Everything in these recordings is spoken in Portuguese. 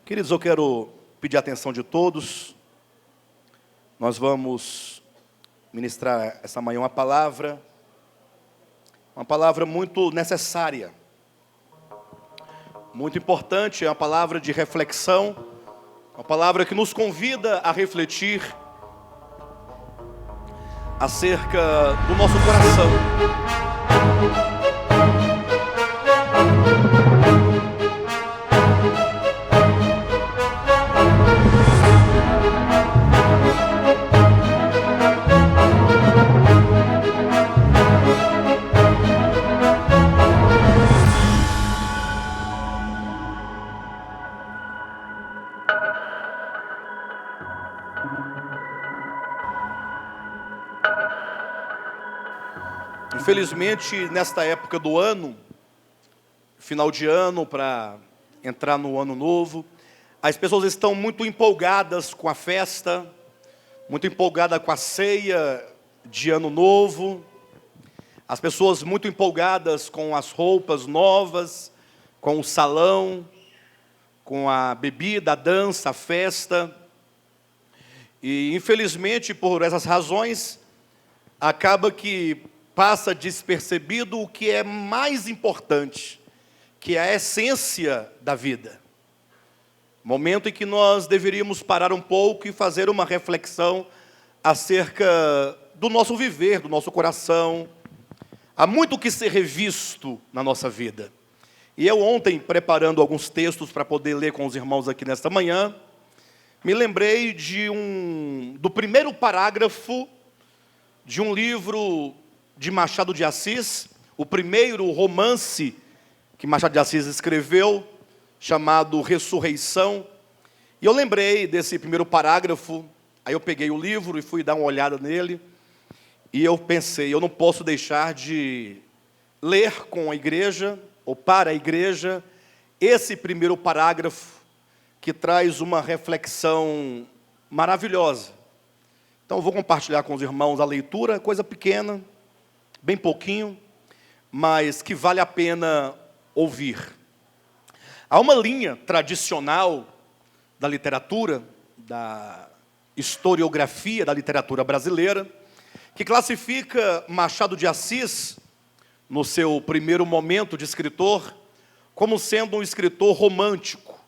Queridos, eu quero pedir a atenção de todos. Nós vamos ministrar essa manhã uma palavra muito necessária, muito importante, é uma palavra de reflexão, uma palavra que nos convida a refletir acerca do nosso coração. Infelizmente, nesta época do ano, final de ano para entrar no ano novo, as pessoas estão muito empolgadas com a festa, muito empolgadas com a ceia de ano novo, as pessoas muito empolgadas com as roupas novas, com o salão, com a bebida, a dança, a festa. E infelizmente, por essas razões, acaba que passa despercebido o que é mais importante, que é a essência da vida. Momento em que nós deveríamos parar um pouco e fazer uma reflexão acerca do nosso viver, do nosso coração. Há muito que ser revisto na nossa vida. E eu ontem, preparando alguns textos para poder ler com os irmãos aqui nesta manhã, me lembrei do primeiro parágrafo de um livro de Machado de Assis, o primeiro romance que Machado de Assis escreveu, chamado Ressurreição. E eu lembrei desse primeiro parágrafo, aí eu peguei o livro e fui dar uma olhada nele, e eu pensei, eu não posso deixar de ler com a igreja, ou para a igreja, esse primeiro parágrafo, que traz uma reflexão maravilhosa. Então eu vou compartilhar com os irmãos a leitura, coisa pequena, bem pouquinho, mas que vale a pena ouvir. Há uma linha tradicional da literatura, da historiografia da literatura brasileira, que classifica Machado de Assis, no seu primeiro momento de escritor, como sendo um escritor romântico.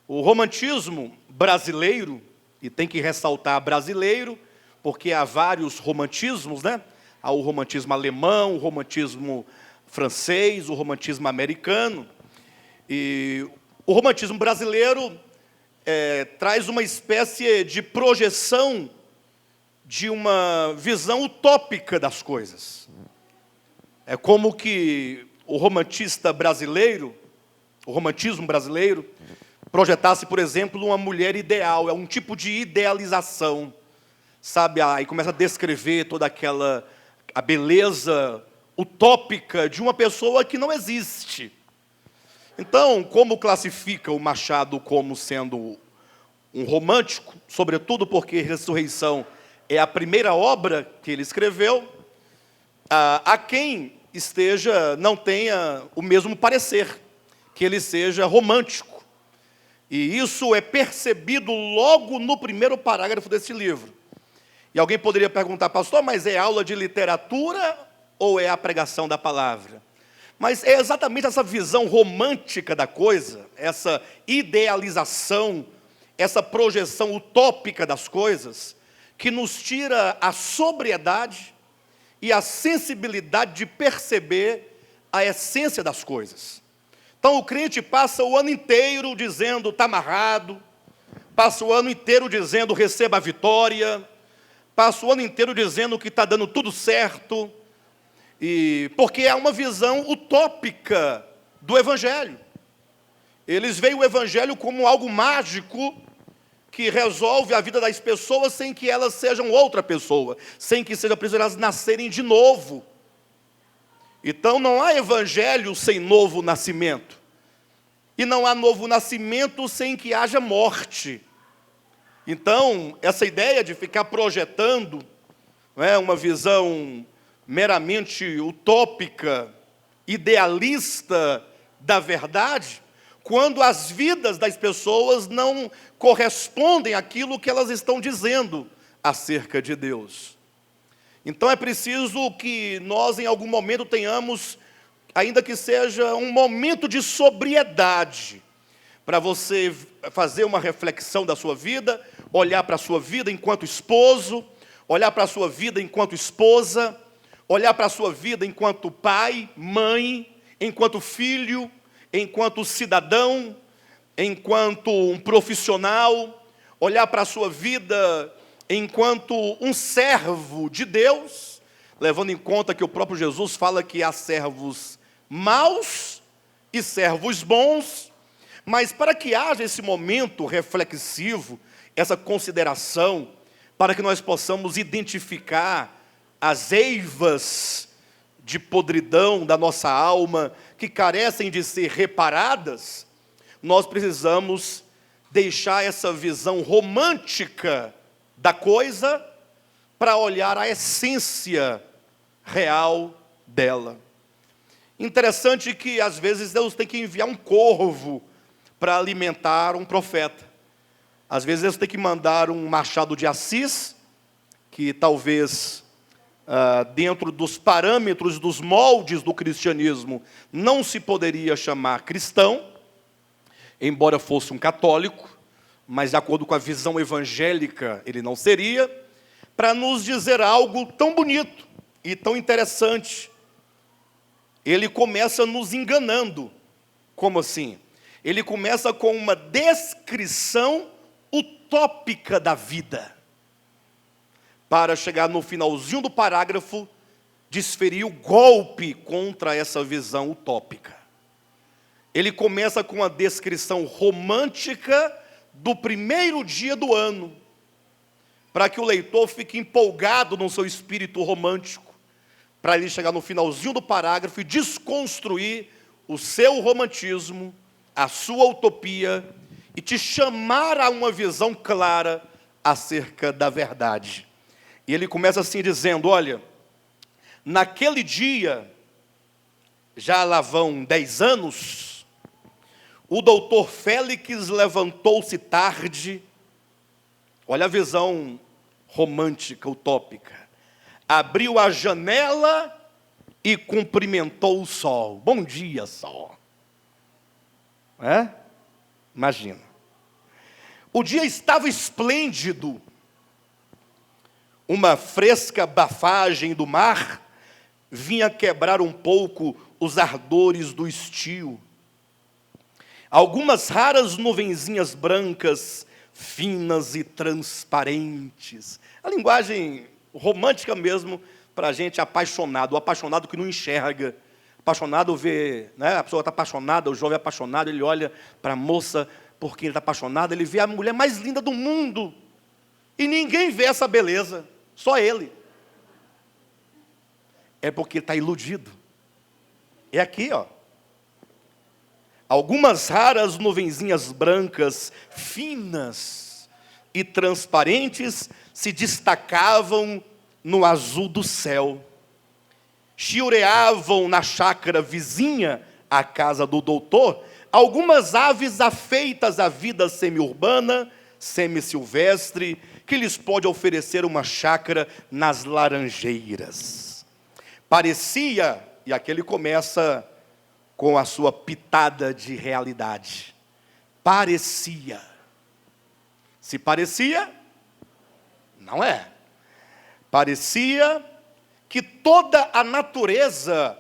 O romantismo brasileiro, e tem que ressaltar brasileiro, porque há vários romantismos, né? Há o romantismo alemão, o romantismo francês, o romantismo americano. E o romantismo brasileiro traz uma espécie de projeção de uma visão utópica das coisas. É como que o romantismo brasileiro, projetasse, por exemplo, uma mulher ideal, é um tipo de idealização, sabe? Aí começa a descrever toda a beleza utópica de uma pessoa que não existe. Então, como classifica o Machado como sendo um romântico, sobretudo porque Ressurreição é a primeira obra que ele escreveu, há quem não tenha o mesmo parecer, que ele seja romântico. E isso é percebido logo no primeiro parágrafo desse livro. E alguém poderia perguntar, pastor, mas é aula de literatura ou é a pregação da palavra? Mas é exatamente essa visão romântica da coisa, essa idealização, essa projeção utópica das coisas, que nos tira a sobriedade e a sensibilidade de perceber a essência das coisas. Então o crente passa o ano inteiro dizendo, está amarrado, passa o ano inteiro dizendo, receba a vitória, passa o ano inteiro dizendo que está dando tudo certo, porque é uma visão utópica do Evangelho. Eles veem o Evangelho como algo mágico que resolve a vida das pessoas sem que elas sejam outra pessoa, sem que seja preciso elas nascerem de novo. Então não há Evangelho sem novo nascimento. E não há novo nascimento sem que haja morte. Então, essa ideia de ficar projetando, uma visão meramente utópica, idealista da verdade, quando as vidas das pessoas não correspondem àquilo que elas estão dizendo acerca de Deus. Então é preciso que nós em algum momento tenhamos, ainda que seja um momento de sobriedade, para você fazer uma reflexão da sua vida, olhar para a sua vida enquanto esposo, olhar para a sua vida enquanto esposa, olhar para a sua vida enquanto pai, mãe, enquanto filho, enquanto cidadão, enquanto um profissional, olhar para a sua vida enquanto um servo de Deus, levando em conta que o próprio Jesus fala que há servos maus e servos bons, mas para que haja esse momento reflexivo, essa consideração, para que nós possamos identificar as eivas de podridão da nossa alma, que carecem de ser reparadas, nós precisamos deixar essa visão romântica da coisa para olhar a essência real dela. Interessante que às vezes Deus tem que enviar um corvo para alimentar um profeta. Às vezes Deus tem que mandar um Machado de Assis, que talvez dentro dos parâmetros, dos moldes do cristianismo, não se poderia chamar cristão, embora fosse um católico, mas de acordo com a visão evangélica, ele não seria, para nos dizer algo tão bonito e tão interessante. Ele começa nos enganando. Como assim? Ele começa com uma descrição utópica da vida, para chegar no finalzinho do parágrafo, desferir o golpe contra essa visão utópica. Ele começa com a descrição romântica do primeiro dia do ano, para que o leitor fique empolgado no seu espírito romântico, para ele chegar no finalzinho do parágrafo e desconstruir o seu romantismo, a sua utopia, e te chamar a uma visão clara acerca da verdade. E ele começa assim dizendo, olha, naquele dia, já lá vão 10 anos, o doutor Félix levantou-se tarde, olha a visão romântica, utópica, abriu a janela e cumprimentou o sol. Bom dia, sol. Imagina. O dia estava esplêndido, uma fresca bafagem do mar vinha quebrar um pouco os ardores do estio. Algumas raras nuvenzinhas brancas, finas e transparentes. A linguagem romântica mesmo para a gente apaixonado, o apaixonado que não enxerga. Apaixonado vê, né? A pessoa está apaixonada, o jovem apaixonado, ele olha para a moça por quem ele está apaixonado, ele vê a mulher mais linda do mundo. E ninguém vê essa beleza, só ele. É porque ele está iludido. É aqui, ó. Algumas raras nuvenzinhas brancas, finas e transparentes, se destacavam no azul do céu. Chioreavam na chácara vizinha à casa do doutor algumas aves afeitas à vida semi-urbana, semi-silvestre, que lhes pode oferecer uma chácara nas laranjeiras. Parecia, e aqui ele começa com a sua pitada de realidade, parecia. Se parecia, não é. Parecia que toda a natureza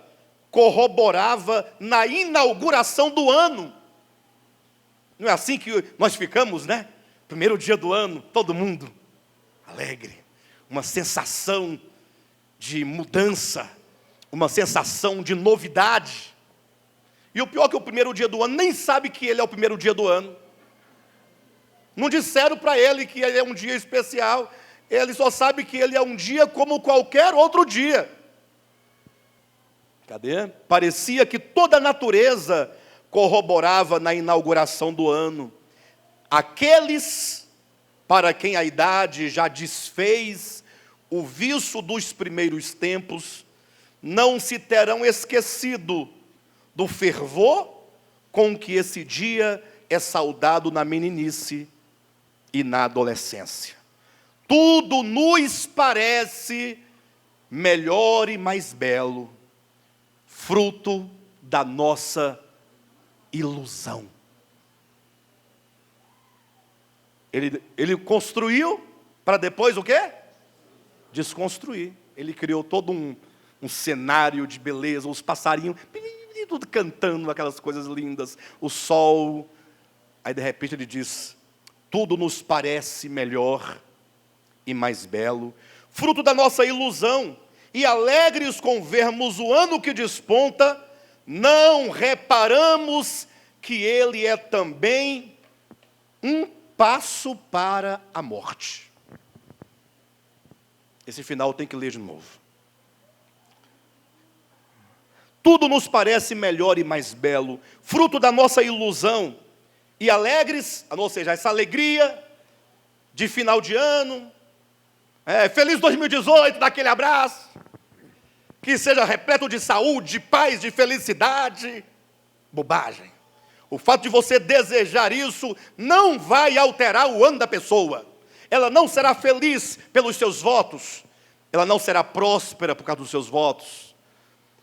corroborava na inauguração do ano. Não é assim que nós ficamos, né? Primeiro dia do ano, todo mundo alegre. Uma sensação de mudança, uma sensação de novidade. E o pior é que o primeiro dia do ano nem sabe que ele é o primeiro dia do ano. Não disseram para ele que ele é um dia especial. Ele só sabe que ele é um dia como qualquer outro dia. Cadê? Parecia que toda a natureza corroborava na inauguração do ano. Aqueles para quem a idade já desfez o viço dos primeiros tempos, não se terão esquecido do fervor, com que esse dia é saudado na meninice e na adolescência. Tudo nos parece melhor e mais belo, fruto da nossa ilusão. Ele construiu para depois o quê? Desconstruir. Ele criou todo um cenário de beleza, os passarinhos, tudo cantando aquelas coisas lindas, o sol. Aí de repente ele diz, tudo nos parece melhor e mais belo, fruto da nossa ilusão, e alegres com vermos o ano que desponta, não reparamos que ele é também um passo para a morte. Esse final tem que ler de novo. Tudo nos parece melhor e mais belo, fruto da nossa ilusão, e alegres, ou seja, essa alegria de final de ano, feliz 2018, daquele abraço, que seja repleto de saúde, de paz, de felicidade. Bobagem. O fato de você desejar isso não vai alterar o ano da pessoa. Ela não será feliz pelos seus votos, ela não será próspera por causa dos seus votos.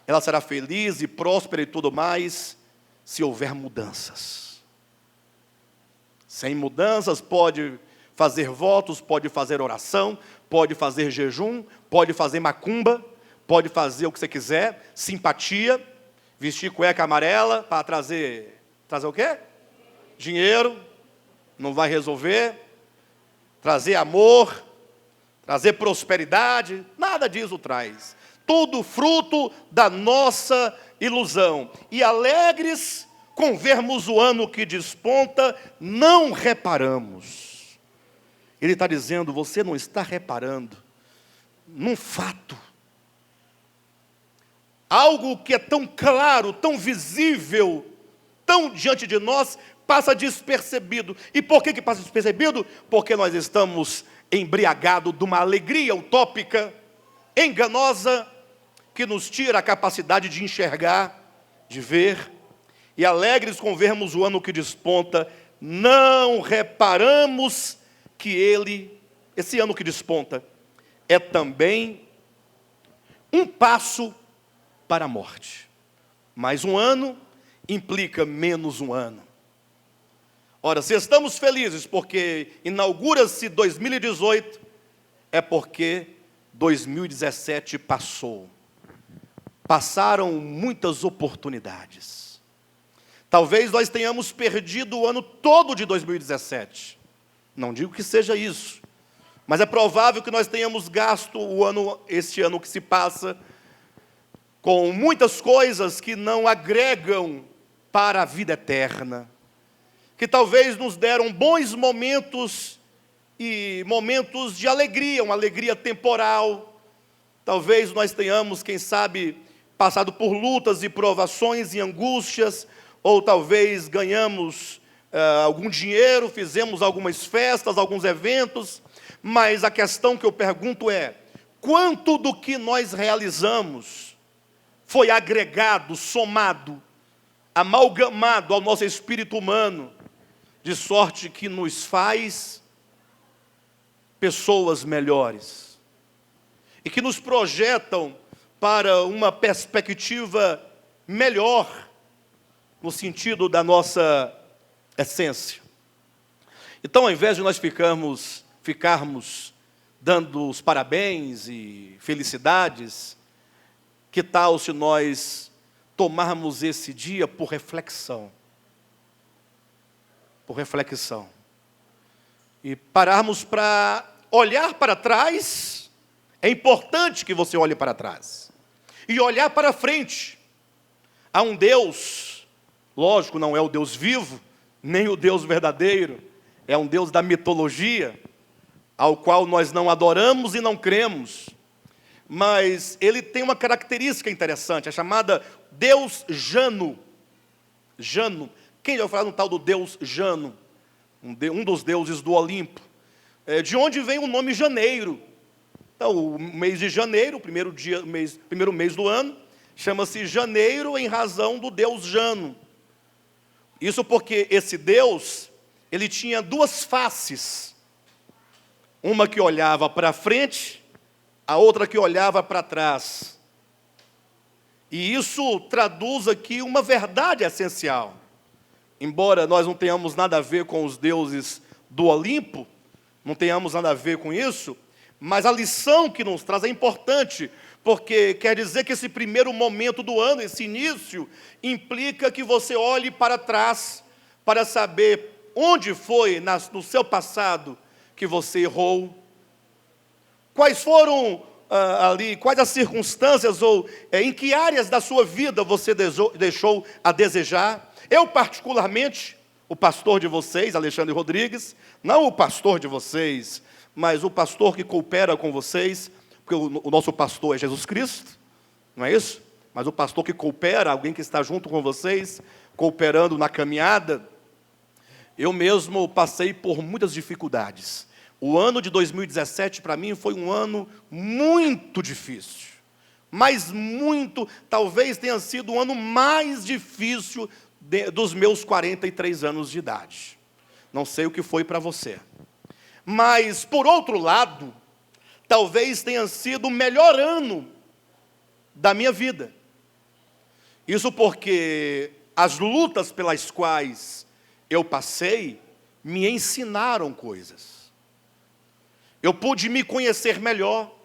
Ela será feliz e próspera e tudo mais, se houver mudanças. Sem mudanças, pode fazer votos, pode fazer oração, pode fazer jejum, pode fazer macumba, pode fazer o que você quiser, simpatia, vestir cueca amarela para trazer o quê? Dinheiro, não vai resolver, trazer amor, trazer prosperidade, nada disso traz. Tudo fruto da nossa ilusão. E alegres com vermos o ano que desponta, não reparamos. Ele está dizendo, você não está reparando num fato. Algo que é tão claro, tão visível, tão diante de nós, passa despercebido. E por que passa despercebido? Porque nós estamos embriagados de uma alegria utópica, enganosa, que nos tira a capacidade de enxergar, de ver, e alegres com vermos o ano que desponta, não reparamos que esse ano que desponta, é também um passo para a morte. Mais um ano implica menos um ano. Ora, se estamos felizes porque inaugura-se 2018, é porque 2017 passou. Passaram muitas oportunidades. Talvez nós tenhamos perdido o ano todo de 2017. Não digo que seja isso, mas é provável que nós tenhamos gasto este ano que se passa, com muitas coisas que não agregam para a vida eterna, que talvez nos deram bons momentos e momentos de alegria, uma alegria temporal. Talvez nós tenhamos, quem sabe, passado por lutas e provações e angústias, ou talvez ganhamos algum dinheiro, fizemos algumas festas, alguns eventos, mas a questão que eu pergunto é, quanto do que nós realizamos foi agregado, somado, amalgamado ao nosso espírito humano, de sorte que nos faz pessoas melhores, e que nos projetam para uma perspectiva melhor, no sentido da nossa essência. Então, ao invés de nós ficarmos dando os parabéns e felicidades, que tal se nós tomarmos esse dia por reflexão? Por reflexão. E pararmos para olhar para trás. É importante que você olhe para trás. E olhar para frente. Há um Deus, lógico, não é o Deus vivo, nem o Deus verdadeiro, é um Deus da mitologia, ao qual nós não adoramos e não cremos. Mas ele tem uma característica interessante, é chamada Deus Jano. Jano. Quem já ouviu falar no tal do Deus Jano? Um dos deuses do Olimpo. De onde vem o nome janeiro? Então, o mês de janeiro, primeiro mês do ano, chama-se janeiro em razão do Deus Jano. Isso porque esse Deus, ele tinha duas faces. Uma que olhava para frente, a outra que olhava para trás. E isso traduz aqui uma verdade essencial. Embora nós não tenhamos nada a ver com os deuses do Olimpo, não tenhamos nada a ver com isso, mas a lição que nos traz é importante, porque quer dizer que esse primeiro momento do ano, esse início, implica que você olhe para trás, para saber onde foi no seu passado que você errou, quais foram quais as circunstâncias ou em que áreas da sua vida você deixou a desejar. Eu particularmente, o pastor de vocês, Alexandre Rodrigues, não o pastor de vocês, mas o pastor que coopera com vocês, porque o nosso pastor é Jesus Cristo, não é isso? Mas o pastor que coopera, alguém que está junto com vocês, cooperando na caminhada. Eu mesmo passei por muitas dificuldades. O ano de 2017 para mim foi um ano muito difícil, mas muito, talvez tenha sido o ano mais difícil dos meus 43 anos de idade. Não sei o que foi para você. Mas, por outro lado, talvez tenha sido o melhor ano da minha vida. Isso porque as lutas pelas quais eu passei me ensinaram coisas. Eu pude me conhecer melhor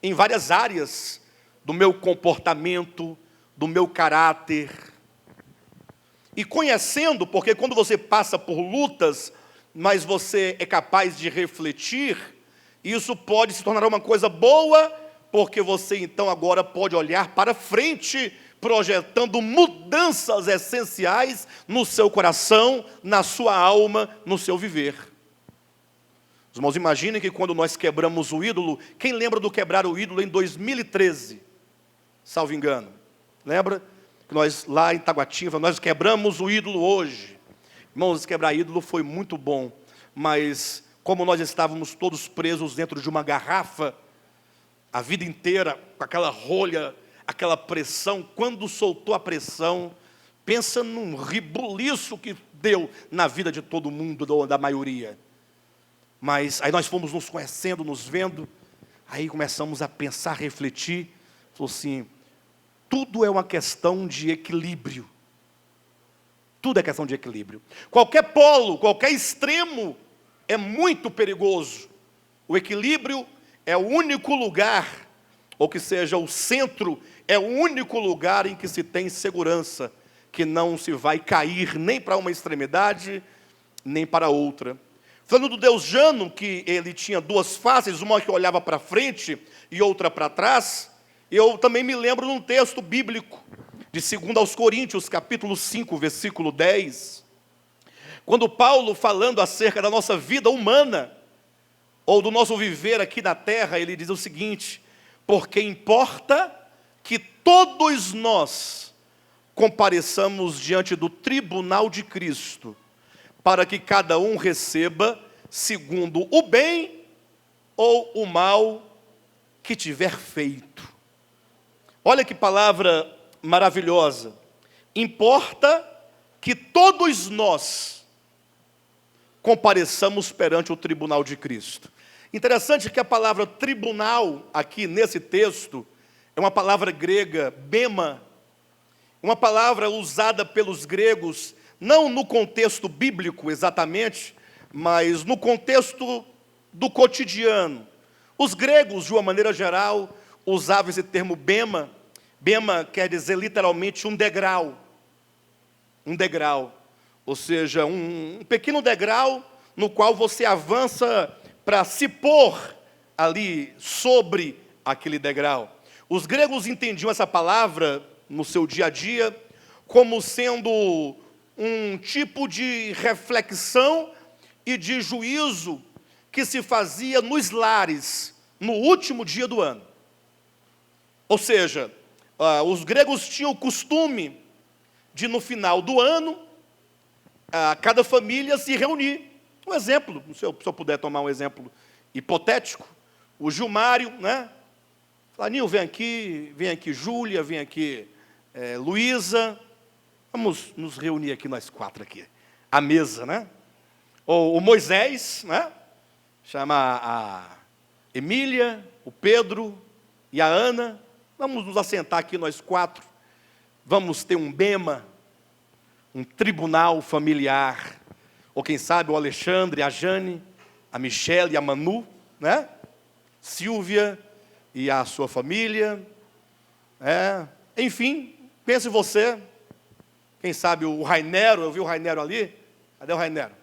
em várias áreas do meu comportamento, do meu caráter. E conhecendo, porque quando você passa por lutas, mas você é capaz de refletir, isso pode se tornar uma coisa boa, porque você então agora pode olhar para frente, projetando mudanças essenciais no seu coração, na sua alma, no seu viver. Os irmãos, imaginem que quando nós quebramos o ídolo, quem lembra do quebrar o ídolo em 2013? Salvo engano. Lembra? Que nós lá em Taguatinga, nós quebramos o ídolo hoje. Irmãos, quebrar ídolo foi muito bom, mas como nós estávamos todos presos dentro de uma garrafa, a vida inteira, com aquela rolha, aquela pressão, quando soltou a pressão, pensa num rebuliço que deu na vida de todo mundo, da maioria. Mas aí nós fomos nos conhecendo, nos vendo, aí começamos a pensar, a refletir, falou assim, tudo é uma questão de equilíbrio. Tudo é questão de equilíbrio. Qualquer polo, qualquer extremo é muito perigoso. O equilíbrio é o único lugar, ou que seja, o centro, é o único lugar em que se tem segurança, que não se vai cair nem para uma extremidade, nem para outra. Falando do Deus Jano, que ele tinha duas faces, uma que olhava para frente e outra para trás, eu também me lembro de um texto bíblico, de 2 aos Coríntios, capítulo 5, versículo 10, quando Paulo, falando acerca da nossa vida humana, ou do nosso viver aqui na terra, ele diz o seguinte, porque importa que todos nós compareçamos diante do tribunal de Cristo, para que cada um receba segundo o bem ou o mal que tiver feito. Olha que palavra maravilhosa. Importa que todos nós compareçamos perante o tribunal de Cristo. Interessante que a palavra tribunal, aqui nesse texto, é uma palavra grega, bema, uma palavra usada pelos gregos, não no contexto bíblico exatamente, mas no contexto do cotidiano. Os gregos, de uma maneira geral, usavam esse termo bema. Bema quer dizer literalmente um degrau. Um degrau. Ou seja, um pequeno degrau no qual você avança para se pôr ali sobre aquele degrau. Os gregos entendiam essa palavra no seu dia a dia como sendo um tipo de reflexão e de juízo que se fazia nos lares, no último dia do ano. Ou seja, os gregos tinham o costume de, no final do ano, cada família se reunir. Um exemplo, se eu puder tomar um exemplo hipotético, o Gilmário, né? Fala, Nil, vem aqui Júlia, vem aqui Luísa, Vamos nos reunir aqui, nós quatro aqui. A mesa, né? O Moisés, né? Chama a Emília, o Pedro e a Ana. Vamos nos assentar aqui, nós quatro. Vamos ter um bema, um tribunal familiar. Ou quem sabe o Alexandre, a Jane, a Michele e a Manu, né? Silvia e a sua família. Enfim, pense você. Quem sabe o Rainero, eu vi o Rainero ali. Cadê o Rainero?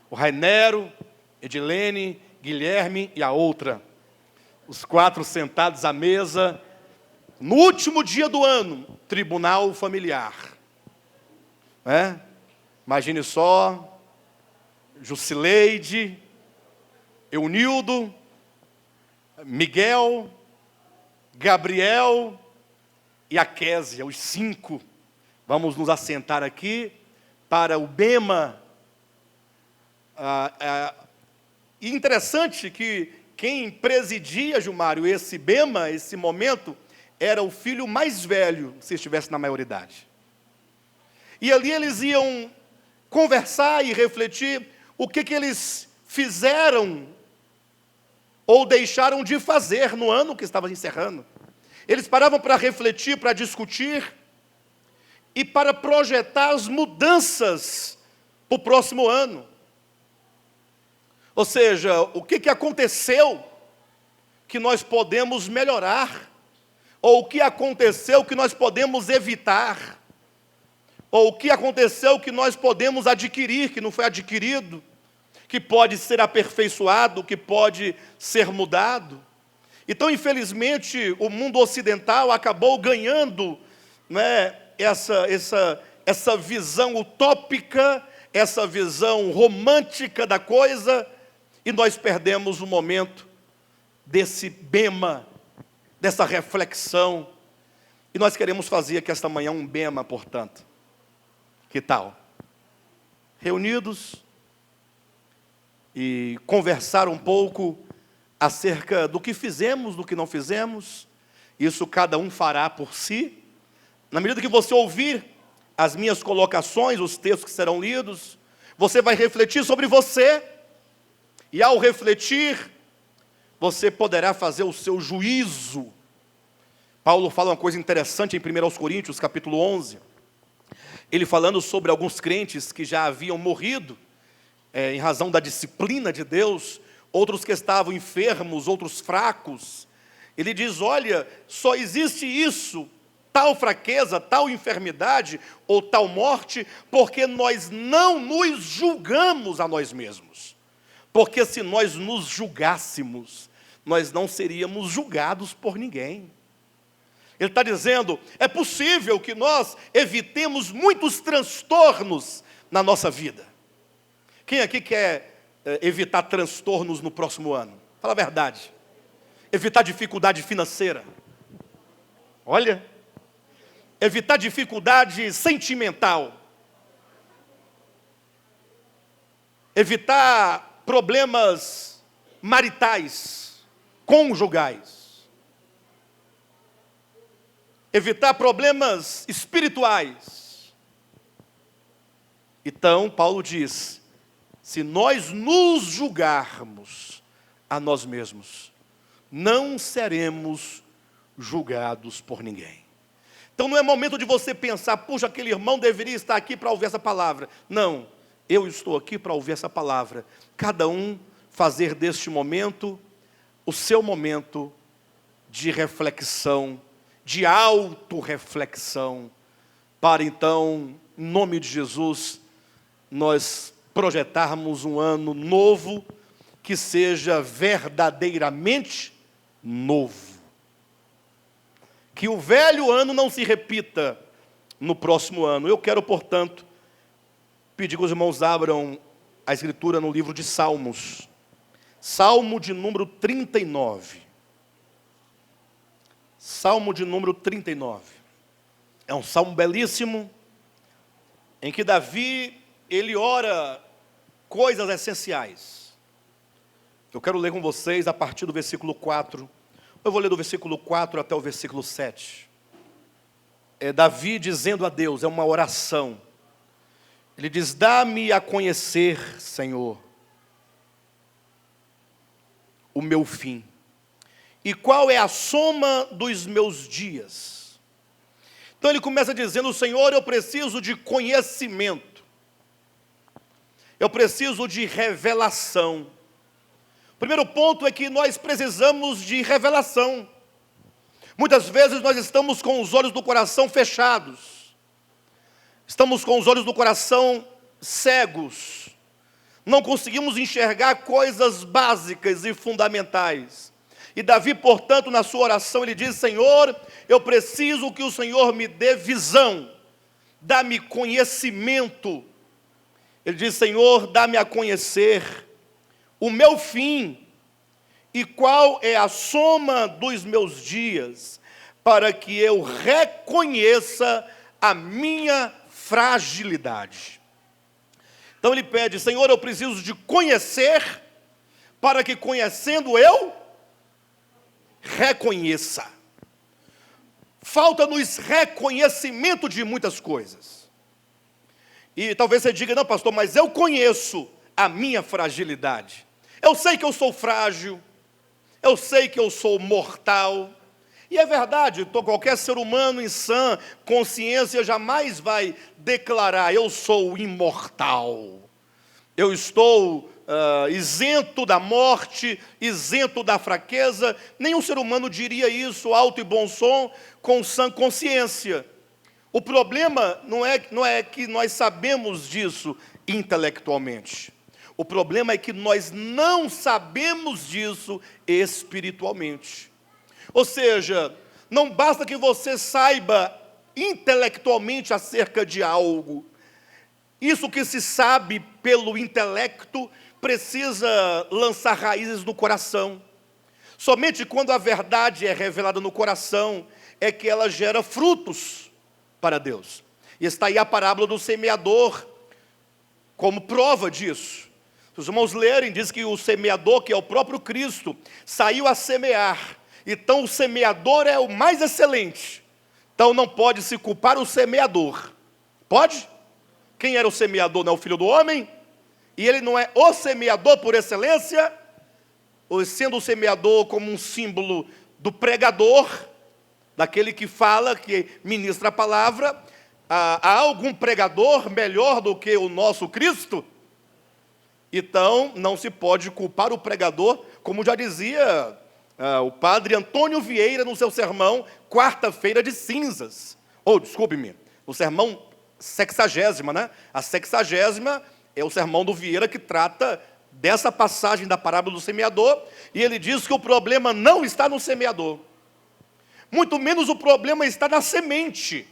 O Rainero, Edilene, Guilherme e a outra. Os quatro sentados à mesa. No último dia do ano, tribunal familiar. Imagine só, Jusileide, Eunildo, Miguel, Gabriel e a Késia, os 5. Vamos nos assentar aqui para o bema. E interessante que quem presidia, Gilmário, esse bema, esse momento, era o filho mais velho, se estivesse na maioridade. E ali eles iam conversar e refletir o que eles fizeram ou deixaram de fazer no ano que estava encerrando. Eles paravam para refletir, para discutir e para projetar as mudanças para o próximo ano. Ou seja, o que aconteceu que nós podemos melhorar? Ou o que aconteceu que nós podemos evitar? Ou o que aconteceu que nós podemos adquirir, que não foi adquirido, que pode ser aperfeiçoado, que pode ser mudado? Então, infelizmente, o mundo ocidental acabou ganhando, né, essa visão utópica, essa visão romântica da coisa, e nós perdemos o momento desse bema, dessa reflexão. E nós queremos fazer aqui esta manhã um bema, portanto. Que tal? Reunidos e conversar um pouco acerca do que fizemos, do que não fizemos. Isso cada um fará por si. Na medida que você ouvir as minhas colocações, os textos que serão lidos, você vai refletir sobre você. E ao refletir, você poderá fazer o seu juízo. Paulo fala uma coisa interessante em 1 Coríntios, capítulo 11. Ele falando sobre alguns crentes que já haviam morrido, em razão da disciplina de Deus, outros que estavam enfermos, outros fracos. Ele diz, olha, só existe isso, tal fraqueza, tal enfermidade ou tal morte, porque nós não nos julgamos a nós mesmos. Porque se nós nos julgássemos, nós não seríamos julgados por ninguém. Ele está dizendo, é possível que nós evitemos muitos transtornos na nossa vida. Quem aqui quer evitar transtornos no próximo ano? Fala a verdade. Evitar dificuldade financeira. Olha. Evitar dificuldade sentimental. Evitar problemas maritais, conjugais. Evitar problemas espirituais. Então, Paulo diz, se nós nos julgarmos a nós mesmos, não seremos julgados por ninguém. Então não é momento de você pensar, puxa, aquele irmão deveria estar aqui para ouvir essa palavra. Não, eu estou aqui para ouvir essa palavra. Cada um fazer deste momento o seu momento de reflexão, de autorreflexão, para então, em nome de Jesus, nós projetarmos um ano novo, que seja verdadeiramente novo. Que o velho ano não se repita no próximo ano. Eu quero, portanto, pedir que os irmãos abram a escritura no livro de Salmos. Salmo de número 39. Salmo de número 39. É um salmo belíssimo, em que Davi, ele ora coisas essenciais. Eu quero ler com vocês a partir do versículo 4. Eu vou ler do versículo 4 até o versículo 7. Davi dizendo a Deus, é uma oração. Ele diz: dá-me a conhecer, Senhor, o meu fim. E qual é a soma dos meus dias? Então ele começa dizendo: Senhor, eu preciso de conhecimento. Eu preciso de revelação. O primeiro ponto é que nós precisamos de revelação. Muitas vezes nós estamos com os olhos do coração fechados. Estamos com os olhos do coração cegos. Não conseguimos enxergar coisas básicas e fundamentais. E Davi, portanto, na sua oração, ele diz: Senhor, eu preciso que o Senhor me dê visão, dá-me conhecimento. Ele diz: Senhor, dá-me a conhecer o meu fim e qual é a soma dos meus dias, para que eu reconheça a minha fragilidade. Então ele pede: Senhor, eu preciso de conhecer, para que conhecendo eu reconheça. Falta-nos reconhecimento de muitas coisas. E talvez você diga: não, pastor, mas eu conheço a minha fragilidade. Eu sei que eu sou frágil, eu sei que eu sou mortal. E é verdade, qualquer ser humano em sã consciência jamais vai declarar: eu sou imortal, eu estou isento da morte, isento da fraqueza. Nenhum ser humano diria isso alto e bom som, com sã consciência. O problema não é que nós sabemos disso intelectualmente. O problema é que nós não sabemos disso espiritualmente. Ou seja, não basta que você saiba intelectualmente acerca de algo. Isso que se sabe pelo intelecto precisa lançar raízes no coração. Somente quando a verdade é revelada no coração é que ela gera frutos para Deus. E está aí a parábola do semeador como prova disso. Se os irmãos lerem, diz que o semeador, que é o próprio Cristo, saiu a semear. Então o semeador é o mais excelente. Então não pode se culpar o semeador. Pode? Quem era o semeador? Não é o Filho do Homem? E ele não é o semeador por excelência? Ou sendo o semeador como um símbolo do pregador, daquele que fala, que ministra a palavra, há algum pregador melhor do que o nosso Cristo? Então não se pode culpar o pregador, como já dizia o padre Antônio Vieira no seu sermão Quarta-feira de Cinzas. Desculpe-me, o sermão 60ª, né? A 60ª é o sermão do Vieira que trata dessa passagem da parábola do semeador, e ele diz que o problema não está no semeador, muito menos o problema está na semente,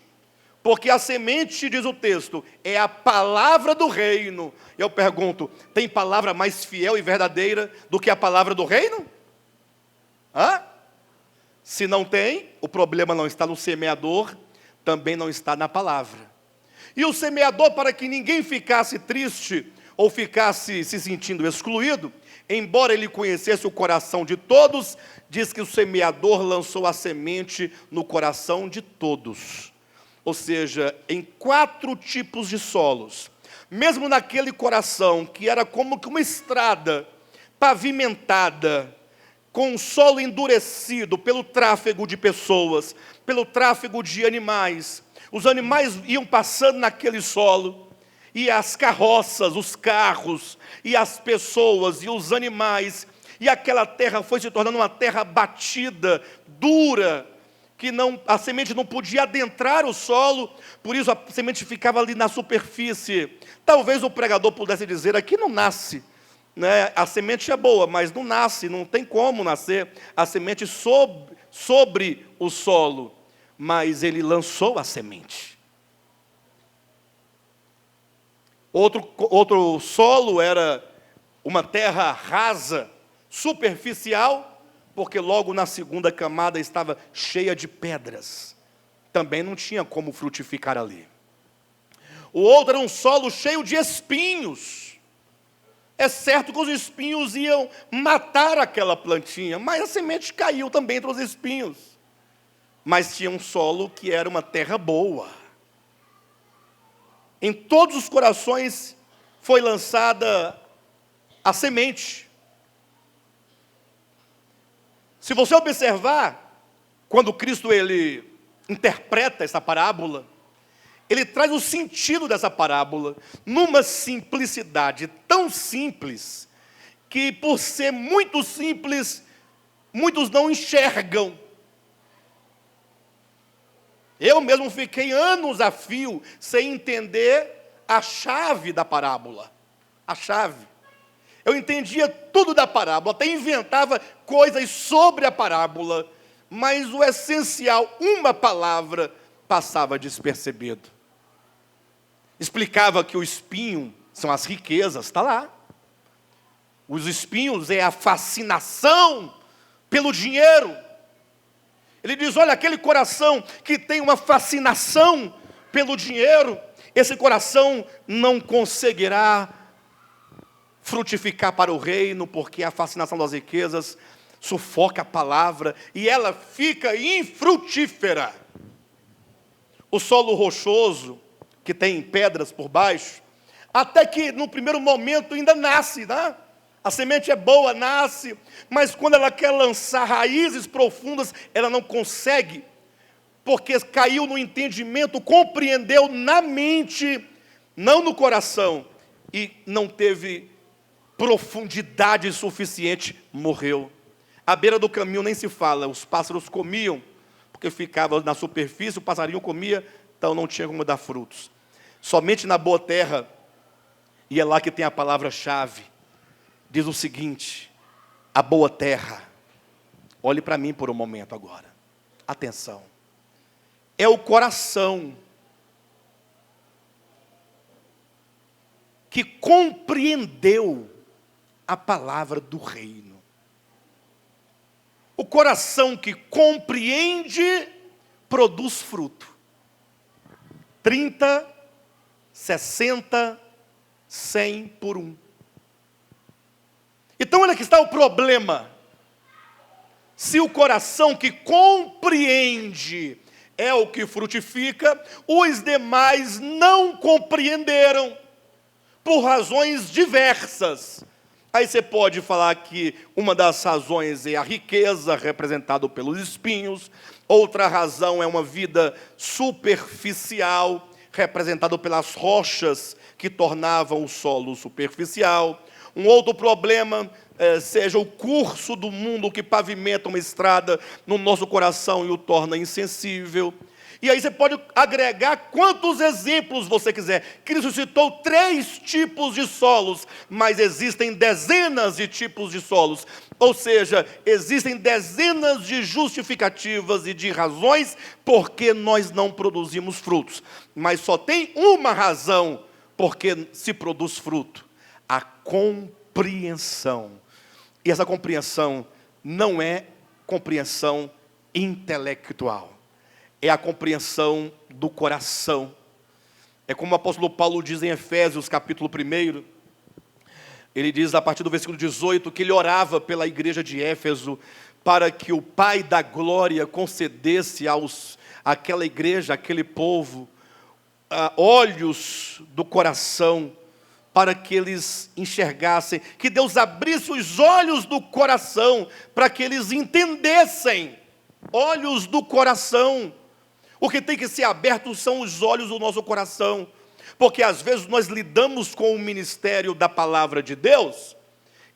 porque a semente, diz o texto, é a palavra do reino. Eu pergunto: tem palavra mais fiel e verdadeira do que a palavra do reino? Se não tem, o problema não está no semeador, também não está na palavra. E o semeador, para que ninguém ficasse triste ou ficasse se sentindo excluído, embora ele conhecesse o coração de todos, diz que o semeador lançou a semente no coração de todos. Ou seja, em 4 tipos de solos. Mesmo naquele coração que era como que uma estrada pavimentada, com um solo endurecido pelo tráfego de pessoas, pelo tráfego de animais. Os animais iam passando naquele solo, e as carroças, os carros, e as pessoas, e os animais, e aquela terra foi se tornando uma terra batida, dura, que a semente não podia adentrar o solo, por isso a semente ficava ali na superfície. Talvez o pregador pudesse dizer: aqui não nasce, né? A semente é boa, mas não nasce, não tem como nascer a semente sobre o solo. Mas ele lançou a semente. Outro solo era uma terra rasa, superficial, porque logo na segunda camada estava cheia de pedras. Também não tinha como frutificar ali. O outro era um solo cheio de espinhos. É certo que os espinhos iam matar aquela plantinha, mas a semente caiu também entre os espinhos. mas tinha um solo que era uma terra boa. Em todos os corações foi lançada a semente. Se você observar, quando Cristo ele interpreta essa parábola, ele traz o sentido dessa parábola numa simplicidade tão simples, que por ser muito simples, muitos não enxergam. Eu mesmo fiquei anos a fio sem entender a chave da parábola. A chave. Eu entendia tudo da parábola, até inventava coisas sobre a parábola, mas o essencial, uma palavra, passava despercebido. Explicava que o espinho são as riquezas, está lá. Os espinhos é a fascinação pelo dinheiro. Ele diz, olha, aquele coração que tem uma fascinação pelo dinheiro, esse coração não conseguirá frutificar para o reino, porque a fascinação das riquezas sufoca a palavra e ela fica infrutífera. O solo rochoso, que tem pedras por baixo, até que no primeiro momento ainda nasce, né? A semente é boa, nasce, mas quando ela quer lançar raízes profundas, ela não consegue, porque caiu no entendimento, compreendeu na mente, não no coração, e não teve profundidade suficiente, morreu. À beira do caminho nem se fala, os pássaros comiam, porque ficava na superfície, o passarinho comia, então não tinha como dar frutos. Somente na boa terra, e é lá que tem a palavra-chave, diz o seguinte, a boa terra, olhe para mim por um momento agora, atenção, é o coração que compreendeu a palavra do reino. O coração que compreende, produz fruto. 30, 60, 100 por 1. Então, olha que está o problema. Se o coração que compreende é o que frutifica, os demais não compreenderam, por razões diversas. Aí você pode falar que uma das razões é a riqueza, representada pelos espinhos. Outra razão é uma vida superficial, representada pelas rochas que tornavam o solo superficial. Um outro problema seja o curso do mundo que pavimenta uma estrada no nosso coração e o torna insensível. E aí você pode agregar quantos exemplos você quiser. Cristo citou 3 tipos de solos, mas existem dezenas de tipos de solos. Ou seja, existem dezenas de justificativas e de razões porque nós não produzimos frutos. Mas só tem uma razão porque se produz fruto: a compreensão. E essa compreensão não é compreensão intelectual. É a compreensão do coração. É como o apóstolo Paulo diz em Efésios, capítulo 1. Ele diz, a partir do versículo 18, que ele orava pela igreja de Éfeso, para que o Pai da glória concedesse àquela igreja, àquele povo, olhos do coração, para que eles enxergassem, que Deus abrisse os olhos do coração, para que eles entendessem, olhos do coração. O que tem que ser aberto são os olhos do nosso coração, porque às vezes nós lidamos com o ministério da palavra de Deus,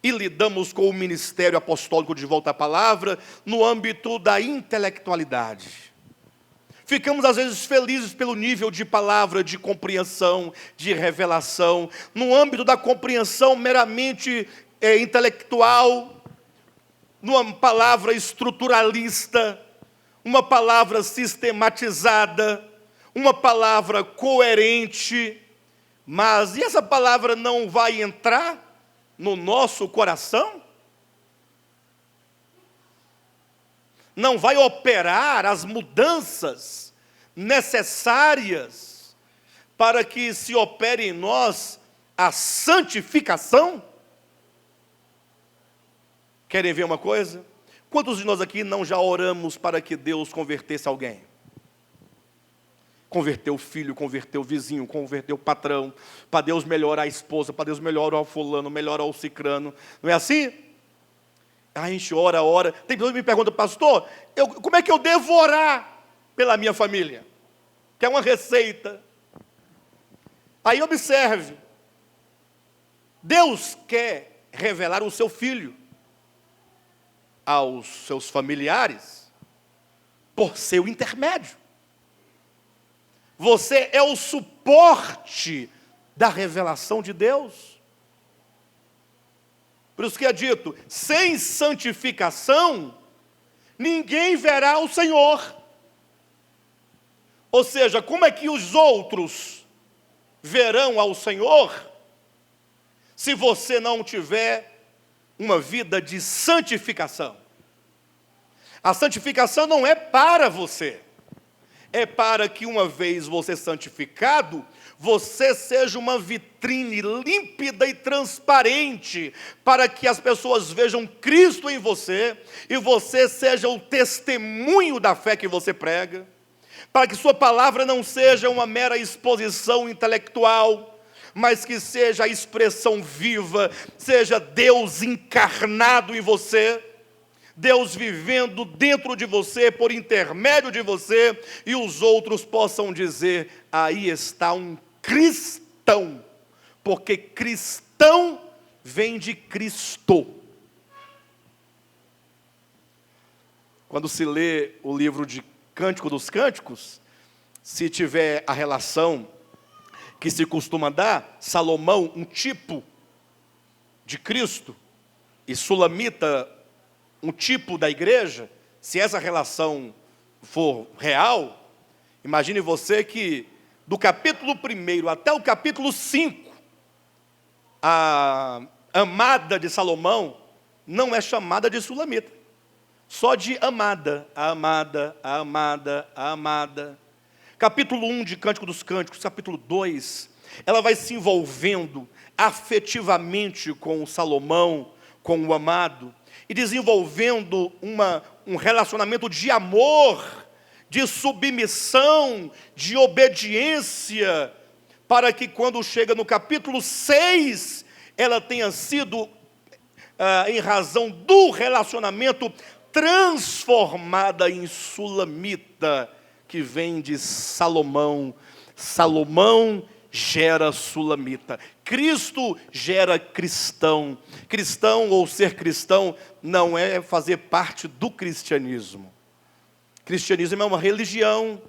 e lidamos com o ministério apostólico de volta à palavra, no âmbito da intelectualidade. Ficamos às vezes felizes pelo nível de palavra, de compreensão, de revelação, no âmbito da compreensão meramente intelectual, numa palavra estruturalista, uma palavra sistematizada, uma palavra coerente, mas e essa palavra não vai entrar no nosso coração? Não vai operar as mudanças necessárias para que se opere em nós a santificação? Querem ver uma coisa? Quantos de nós aqui não já oramos para que Deus convertesse alguém? Converteu o filho, converteu o vizinho, converteu o patrão, para Deus melhorar a esposa, para Deus melhorar o fulano, melhorar o cicrano. Não é assim? A gente ora, ora. Tem pessoas que me perguntam, pastor, como é que eu devo orar pela minha família? Que é uma receita. Aí observe. Deus quer revelar o seu filho aos seus familiares por seu intermédio. Você é o suporte da revelação de Deus. Por isso que é dito, sem santificação, ninguém verá o Senhor. Ou seja, como é que os outros verão ao Senhor, se você não tiver uma vida de santificação? A santificação não é para você. É para que uma vez você santificado, você seja uma vitrine límpida e transparente, para que as pessoas vejam Cristo em você, e você seja o testemunho da fé que você prega, para que sua palavra não seja uma mera exposição intelectual, mas que seja a expressão viva, seja Deus encarnado em você, Deus vivendo dentro de você, por intermédio de você, e os outros possam dizer, aí está um cristão, porque cristão vem de Cristo. Quando se lê o livro de Cântico dos Cânticos, se tiver a relação que se costuma dar, Salomão, um tipo de Cristo, e Sulamita, um tipo da igreja, se essa relação for real, imagine você que do capítulo 1 até o capítulo 5, a amada de Salomão não é chamada de Sulamita, só de amada, a amada, a amada, a amada. Capítulo 1 de Cântico dos Cânticos, capítulo 2, ela vai se envolvendo afetivamente com o Salomão, com o amado, e desenvolvendo um relacionamento de amor, de submissão, de obediência, para que quando chega no capítulo 6, ela tenha sido, em razão do relacionamento, transformada em Sulamita, que vem de Salomão. Salomão gera Sulamita. Cristo gera cristão. Cristão ou ser cristão não é fazer parte do cristianismo. Cristianismo é uma religião,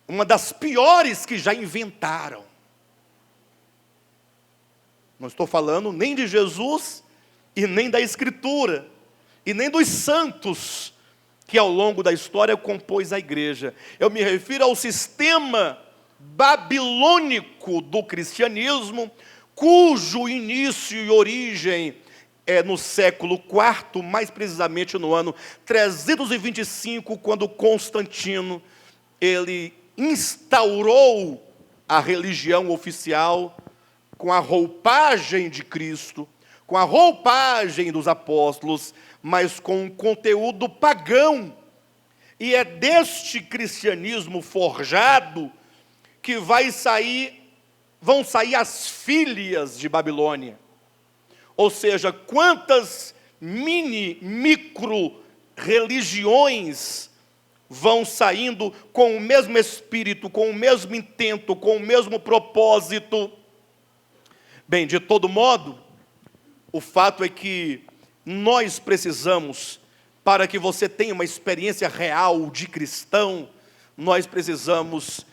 uma das piores que já inventaram. Não estou falando nem de Jesus e nem da Escritura e nem dos santos que ao longo da história compôs a igreja. Eu me refiro ao sistema babilônico do cristianismo, cujo início e origem é no século IV, mais precisamente no ano 325, quando Constantino ele instaurou a religião oficial com a roupagem de Cristo, com a roupagem dos apóstolos, mas com um conteúdo pagão. E é deste cristianismo forjado que vão sair as filhas de Babilônia. Ou seja, quantas micro religiões vão saindo com o mesmo espírito, com o mesmo intento, com o mesmo propósito. Bem, de todo modo, o fato é que nós precisamos, para que você tenha uma experiência real de cristão, nós precisamos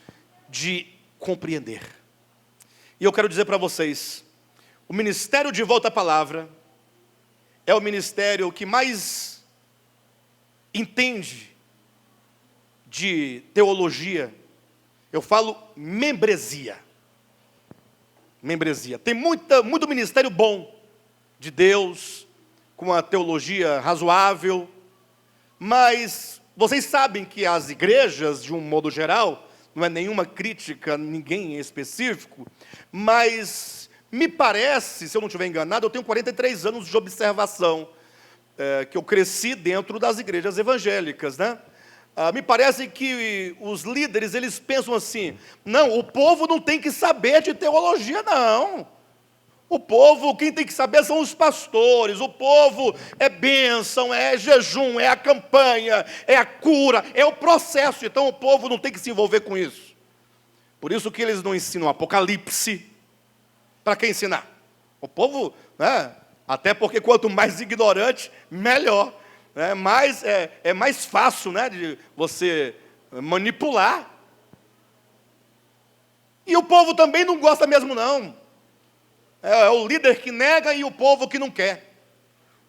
de compreender. E eu quero dizer para vocês, o ministério de Volta à Palavra é o ministério que mais entende de teologia. Eu falo membresia. Membresia. Tem muito ministério bom de Deus, com uma teologia razoável, mas vocês sabem que as igrejas, de um modo geral, não é nenhuma crítica a ninguém em específico, mas me parece, se eu não estiver enganado, eu tenho 43 anos de observação, que eu cresci dentro das igrejas evangélicas, né? Me parece que os líderes, eles pensam assim: não, o povo não tem que saber de teologia, não. O povo, quem tem que saber são os pastores. O povo é bênção, é jejum, é a campanha, é a cura, é o processo. Então o povo não tem que se envolver com isso. Por isso que eles não ensinam Apocalipse. Para quem ensinar? O povo, né? Até porque quanto mais ignorante, melhor. É mais fácil, né, de você manipular. E o povo também não gosta mesmo, não. É o líder que nega e o povo que não quer.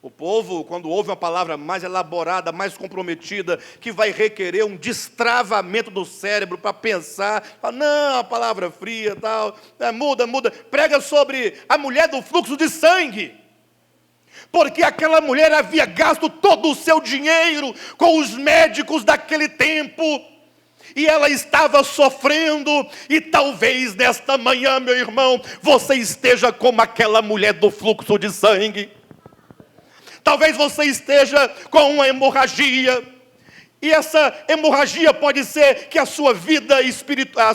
O povo, quando ouve uma palavra mais elaborada, mais comprometida, que vai requerer um destravamento do cérebro para pensar, fala, não, a palavra fria, tal, muda. Prega sobre a mulher do fluxo de sangue. Porque aquela mulher havia gasto todo o seu dinheiro com os médicos daquele tempo, e ela estava sofrendo, e talvez nesta manhã, meu irmão, você esteja como aquela mulher do fluxo de sangue. Talvez você esteja com uma hemorragia, e essa hemorragia pode ser que a sua vida espiritual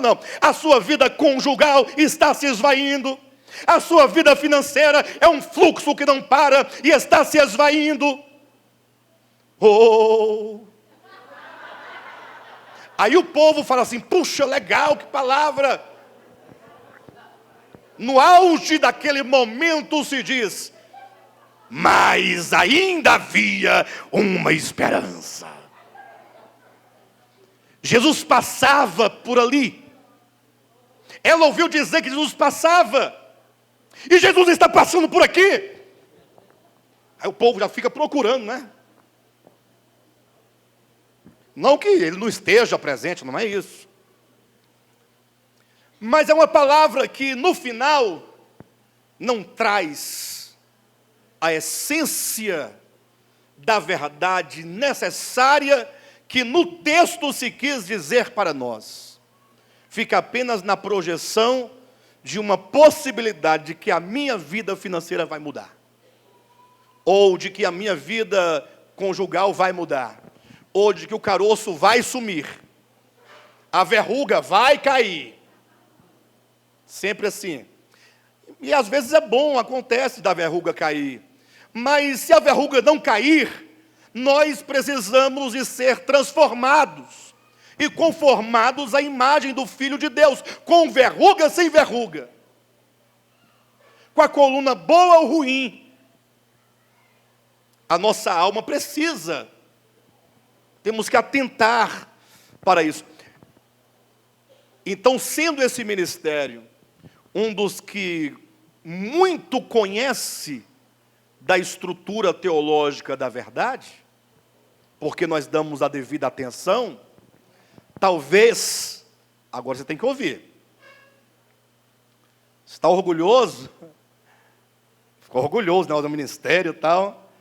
não, a sua vida conjugal está se esvaindo. A sua vida financeira é um fluxo que não para e está se esvaindo. Aí o povo fala assim, puxa, legal, que palavra. No auge daquele momento se diz, mas ainda havia uma esperança. Jesus passava por ali. Ela ouviu dizer que Jesus passava. E Jesus está passando por aqui. Aí o povo já fica procurando, né? Não que ele não esteja presente, não é isso. Mas é uma palavra que no final não traz a essência da verdade necessária que no texto se quis dizer para nós. Fica apenas na projeção de uma possibilidade de que a minha vida financeira vai mudar. Ou de que a minha vida conjugal vai mudar. Ou de que o caroço vai sumir. A verruga vai cair. Sempre assim. E às vezes é bom, acontece da verruga cair. Mas se a verruga não cair, nós precisamos de ser transformados. E conformados à imagem do Filho de Deus, com verruga, sem verruga, com a coluna boa ou ruim, a nossa alma precisa, temos que atentar para isso. Então, sendo esse ministério um dos que muito conhece da estrutura teológica da verdade, porque nós damos a devida atenção, talvez, agora você tem que ouvir. Você está orgulhoso? Ficou orgulhoso, né, do ministério e tal.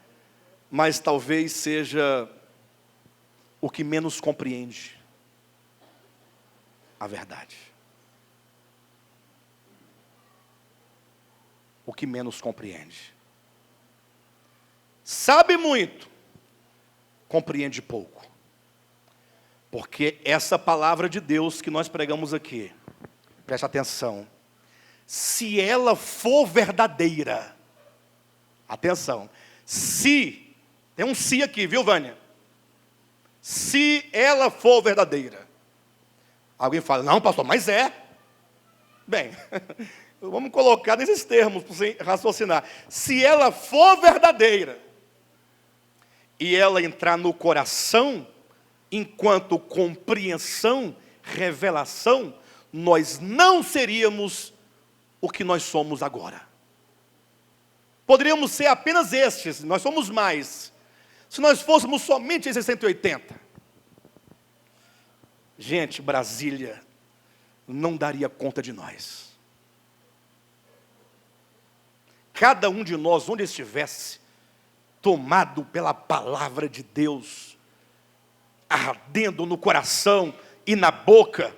Mas talvez seja o que menos compreende a verdade. O que menos compreende. Sabe muito, compreende pouco. Porque essa palavra de Deus que nós pregamos aqui, preste atenção, se ela for verdadeira, atenção, se, tem um se aqui, viu, Vânia? Se ela for verdadeira. Alguém fala, não, pastor, mas é. Bem, vamos colocar nesses termos para você raciocinar. Se ela for verdadeira, e ela entrar no coração, enquanto compreensão, revelação, nós não seríamos o que nós somos agora. Poderíamos ser apenas estes, nós somos mais. Se nós fôssemos somente esses 180. Gente, Brasília não daria conta de nós. Cada um de nós, onde estivesse, tomado pela palavra de Deus, ardendo no coração e na boca,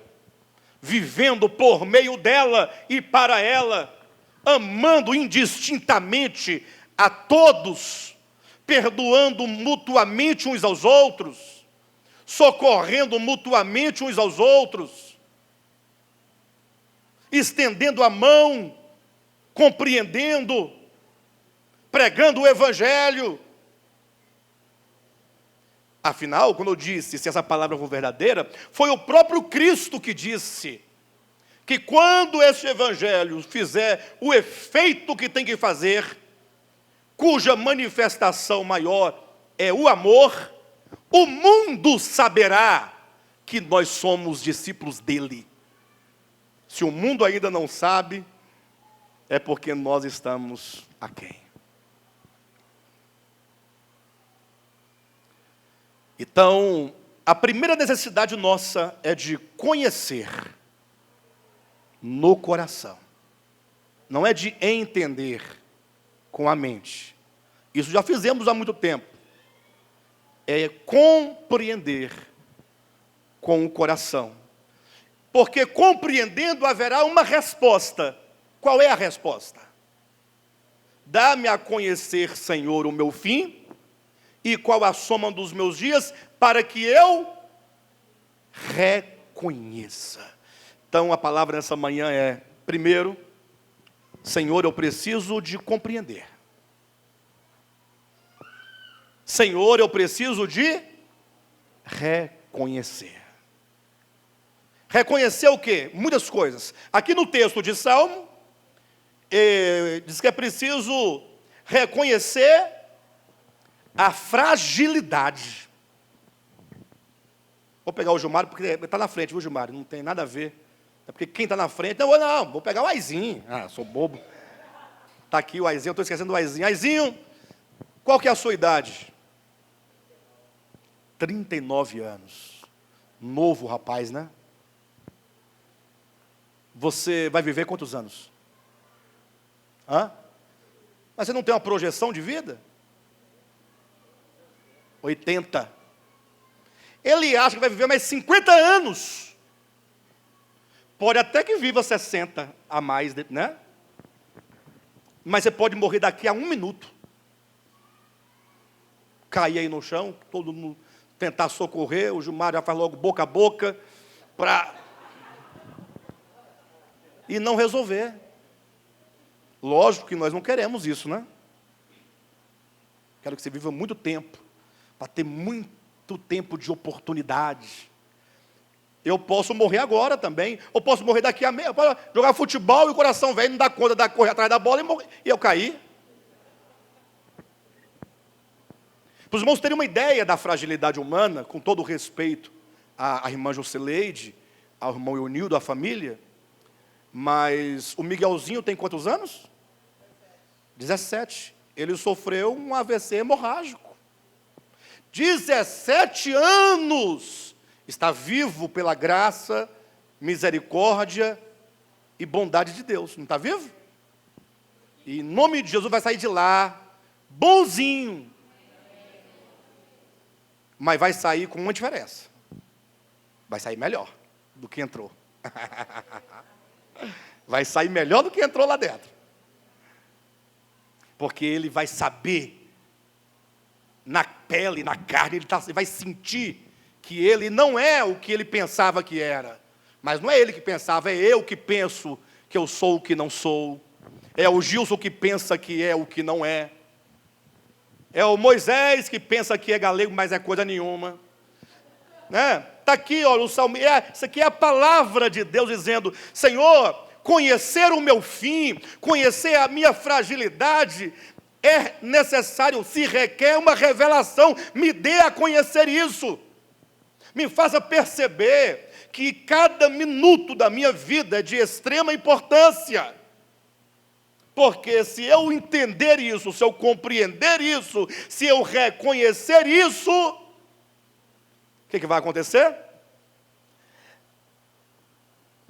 vivendo por meio dela e para ela, amando indistintamente a todos, perdoando mutuamente uns aos outros, socorrendo mutuamente uns aos outros, estendendo a mão, compreendendo, pregando o Evangelho. Afinal, quando eu disse, se essa palavra for verdadeira, foi o próprio Cristo que disse que quando esse Evangelho fizer o efeito que tem que fazer, cuja manifestação maior é o amor, o mundo saberá que nós somos discípulos dele. Se o mundo ainda não sabe, é porque nós estamos aquém. Então, a primeira necessidade nossa é de conhecer no coração. Não é de entender com a mente. Isso já fizemos há muito tempo. É compreender com o coração. Porque compreendendo haverá uma resposta. Qual é a resposta? Dá-me a conhecer, Senhor, o meu fim, e qual a soma dos meus dias, para que eu reconheça. Então a palavra nessa manhã é, primeiro, Senhor, eu preciso de compreender. Senhor, eu preciso de reconhecer. Reconhecer o quê? Muitas coisas. Aqui no texto de Salmo, diz que é preciso reconhecer a fragilidade. Vou pegar o Gilmário, porque está na frente, viu, Gilmário? Não tem nada a ver. É porque quem está na frente... Não, vou pegar o Aizinho. Ah, sou bobo. Está aqui o Aizinho, eu estou esquecendo do Aizinho. Aizinho, qual que é a sua idade? 39 anos. Novo rapaz, né? Você vai viver quantos anos? Hã? Mas você não tem uma projeção de vida? 80. Ele acha que vai viver mais 50 anos. Pode até que viva 60 a mais, né? Mas você pode morrer daqui a 1 minuto. Cair aí no chão, todo mundo tentar socorrer, o Gilmar já faz logo boca a boca, e não resolver. Lógico que nós não queremos isso, né? Quero que você viva muito tempo, para ter muito tempo de oportunidade. Eu posso morrer agora também, ou posso morrer daqui a meia, posso jogar futebol e o coração velho não dá conta de correr atrás da bola e eu cair. Para os irmãos terem uma ideia da fragilidade humana, com todo o respeito à irmã Joceleide, ao irmão Eunildo, à família, mas o Miguelzinho tem quantos anos? 17. Ele sofreu um AVC hemorrágico. 17 anos! Está vivo pela graça, misericórdia e bondade de Deus. Não está vivo? E em nome de Jesus vai sair de lá, bonzinho. Mas vai sair com uma diferença. Vai sair melhor do que entrou. Vai sair melhor do que entrou lá dentro. Porque ele vai saber, na pele, na carne, ele vai sentir que ele não é o que ele pensava que era. Mas não é ele que pensava, é eu que penso que eu sou o que não sou. É o Gilson que pensa que é o que não é. É o Moisés que pensa que é galego, mas é coisa nenhuma. Né? Está aqui, olha, o salmo. Isso aqui é a palavra de Deus dizendo: Senhor, conhecer o meu fim, conhecer a minha fragilidade, é necessário, se requer uma revelação. Me dê a conhecer isso. Me faça perceber que cada minuto da minha vida é de extrema importância. Porque se eu entender isso, se eu compreender isso, se eu reconhecer isso, o que vai acontecer?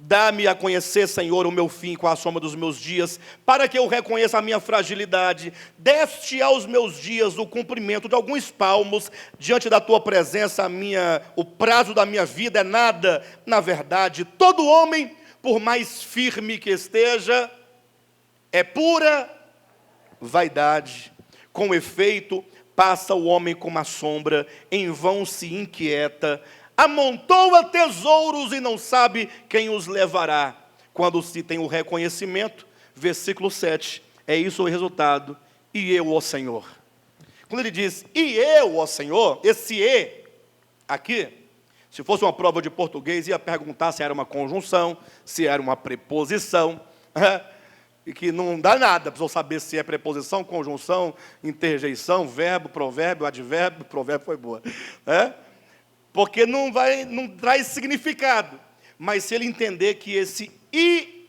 Dá-me a conhecer, Senhor, o meu fim com a soma dos meus dias, para que eu reconheça a minha fragilidade. Deste aos meus dias o cumprimento de alguns palmos, diante da tua presença, o prazo da minha vida é nada. Na verdade, todo homem, por mais firme que esteja, é pura vaidade. Com efeito, Passa o homem como a sombra, em vão se inquieta, amontoa tesouros e não sabe quem os levará. Quando se tem o reconhecimento, versículo 7, é isso o resultado. E eu, ó Senhor. Quando ele diz, e eu, ó Senhor, esse e aqui, se fosse uma prova de português, ia perguntar se era uma conjunção, se era uma preposição, e que não dá nada para eu saber se é preposição, conjunção, interjeição, verbo, provérbio, advérbio, provérbio foi boa, porque não traz significado. Mas se ele entender que esse e